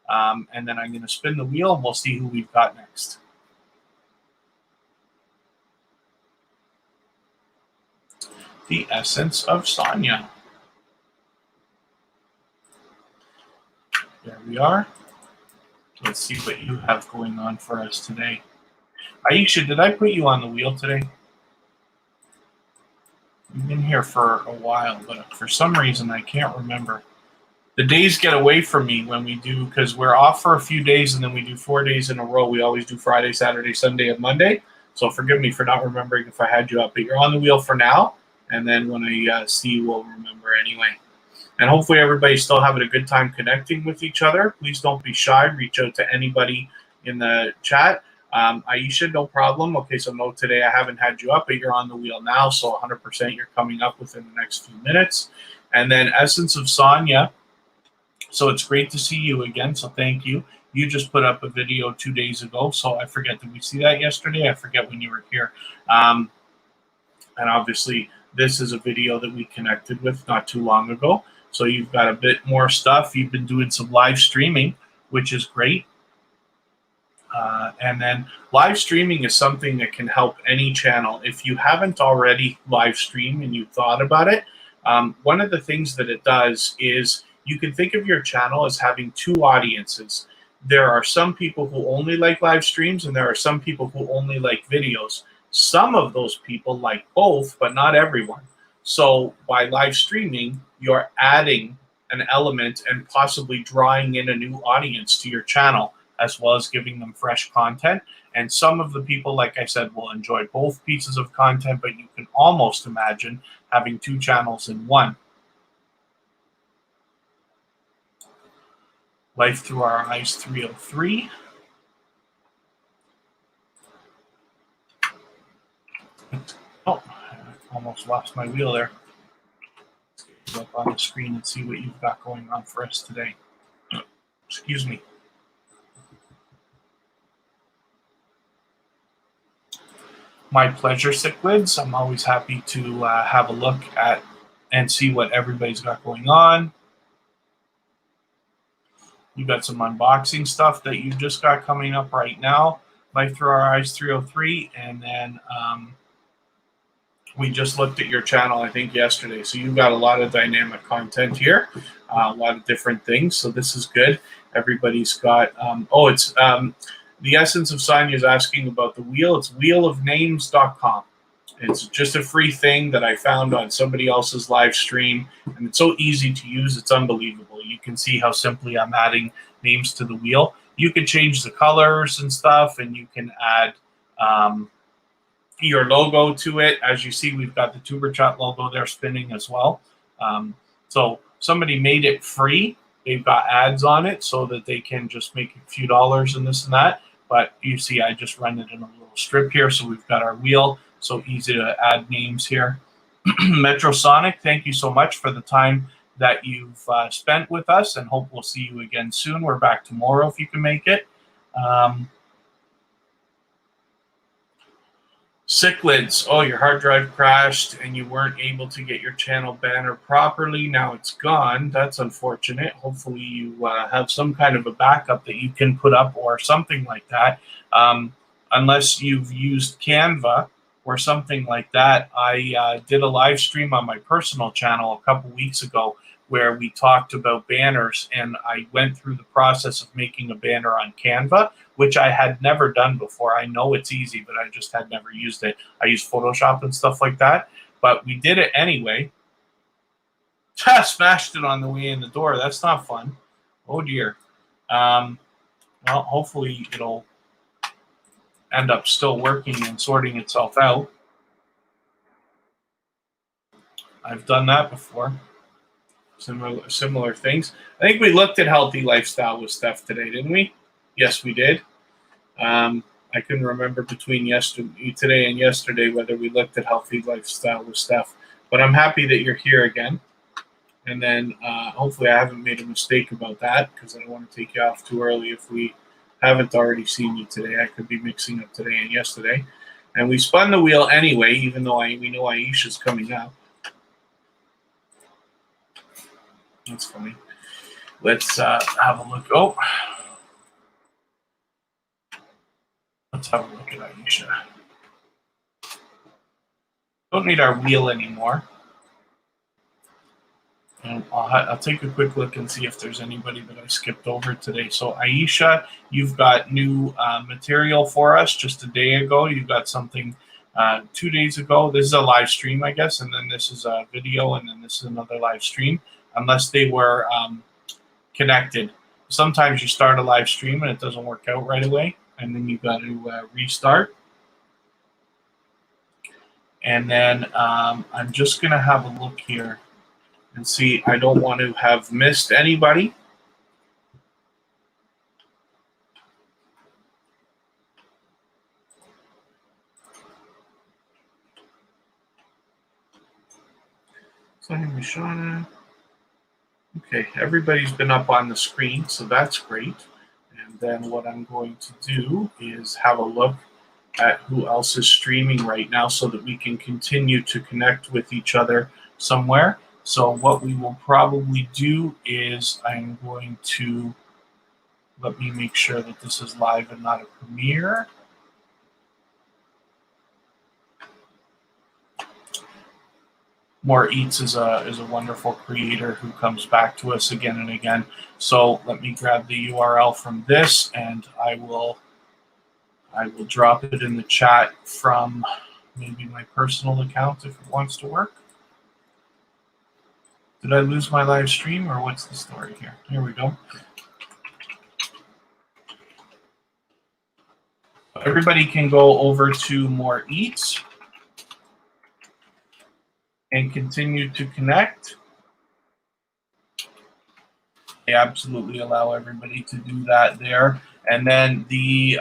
And then I'm going to spin the wheel, and we'll see who we've got next. The Essence of Sonya. There we are. Let's see what you have going on for us today. Aisha, did I put you on the wheel today? You've been here for a while, but for some reason I can't remember. The days get away from me when we do, because we're off for a few days and then we do 4 days in a row. We always do Friday, Saturday, Sunday, and Monday. So forgive me for not remembering if I had you up. But you're on the wheel for now, and then when I see you, we'll remember anyway. And hopefully everybody's still having a good time connecting with each other. Please don't be shy. Reach out to anybody in the chat. Aisha, no problem. Okay, so no, today I haven't had you up, but you're on the wheel now, so 100% you're coming up within the next few minutes. And then Essence of Sonya, So it's great to see you again. So thank you. You just put up a video 2 days ago. So I forget, did we see that yesterday? I forget when you were here. And obviously, this is a video that we connected with not too long ago. So you've got a bit more stuff. You've been doing some live streaming, which is great. And then live streaming is something that can help any channel. If you haven't already live streamed and you thought about it, one of the things that it does is you can think of your channel as having two audiences. There are some people who only like live streams, and there are some people who only like videos. Some of those people like both, but not everyone. So by live streaming, you're adding an element and possibly drawing in a new audience to your channel, as well as giving them fresh content. And some of the people, like I said, will enjoy both pieces of content, but you can almost imagine having two channels in one. Life Through Our Eyes 303. Oh, I almost lost my wheel there. Let's get up on the screen and see what you've got going on for us today. Excuse me. My pleasure, Cichlids. I'm always happy to have a look at and see what everybody's got going on. You got some unboxing stuff that you just got coming up right now. Life Through Our Eyes 303. And then we just looked at your channel, I think, yesterday. So you've got a lot of dynamic content here, a lot of different things. So this is good. Everybody's got, the essence of Sonia is asking about the wheel. It's wheelofnames.com. It's just a free thing that I found on somebody else's live stream, and it's so easy to use. It's unbelievable. You can see how simply I'm adding names to the wheel. You can change the colors and stuff, and you can add your logo to it. As you see, we've got the Tuber Chat logo there spinning as well. So somebody made it free. They've got ads on it so that they can just make a few dollars and this and that. But you see, I just run it in a little strip here. So we've got our wheel. So easy to add names here. Metrosonic, thank you so much for the time that you've spent with us, and hope we'll see you again soon. We're back tomorrow if you can make it. Cichlids, oh, your hard drive crashed and you weren't able to get your channel banner properly. Now it's gone. That's unfortunate. Hopefully you have some kind of a backup that you can put up or something like that. Unless you've used Canva or something like that. I did a live stream on my personal channel a couple weeks ago where we talked about banners, and I went through the process of making a banner on Canva, which I had never done before. I know it's easy, but I just had never used it. I use Photoshop and stuff like that, but we did it anyway. Smashed it on the way in the door. That's not fun. Oh dear. Well, hopefully it'll end up still working and sorting itself out. I've done that before. Similar things. I think we looked at healthy lifestyle with Steph today, didn't we? Yes, we did. I couldn't remember between today and yesterday whether we looked at healthy lifestyle with Steph, but I'm happy that you're here again. And then hopefully I haven't made a mistake about that, because I don't want to take you off too early if we haven't already seen you today. I could be mixing up today and yesterday. And we spun the wheel anyway, even though we know Aisha's coming up. That's funny. Let's have a look. Oh, let's have a look at Aisha. Don't need our wheel anymore. And I'll take a quick look and see if there's anybody that I skipped over today. So Aisha, you've got new material for us just a day ago. You've got something 2 days ago. This is a live stream, I guess, and then this is a video, and then this is another live stream, unless they were connected. Sometimes you start a live stream and it doesn't work out right away, and then you've got to restart. And then I'm just going to have a look here and see. I don't want to have missed anybody. Sorry, Mishana. Okay, everybody's been up on the screen, so that's great. And then what I'm going to do is have a look at who else is streaming right now so that we can continue to connect with each other somewhere. So what we will probably do is I'm going to, let me make sure that this is live and not a premiere. More Eats is a wonderful creator who comes back to us again and again. So let me grab the URL from this, and I will drop it in the chat from maybe my personal account if it wants to work. Did I lose my live stream, or what's the story here? Here we go. Everybody can go over to More Eats and continue to connect. They absolutely allow everybody to do that there. And then the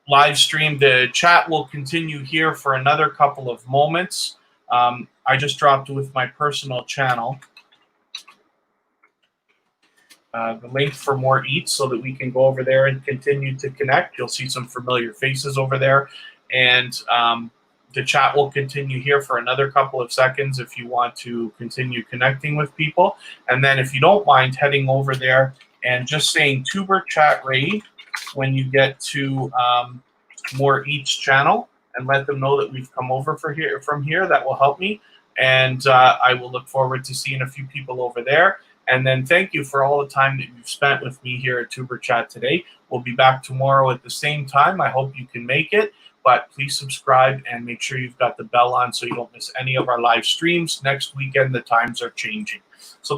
live stream, the chat will continue here for another couple of moments. I just dropped with my personal channel the link for More Eats so that we can go over there and continue to connect. You'll see some familiar faces over there. And the chat will continue here for another couple of seconds if you want to continue connecting with people. And then if you don't mind heading over there and just saying Tuber Chat Raid when you get to More Eats channel, and let them know that we've come over from here. That will help me. And I will look forward to seeing a few people over there. And then thank you for all the time that you've spent with me here at Tuber Chat today. We'll be back tomorrow at the same time. I hope you can make it. But please subscribe and make sure you've got the bell on so you don't miss any of our live streams. Next weekend, the times are changing. So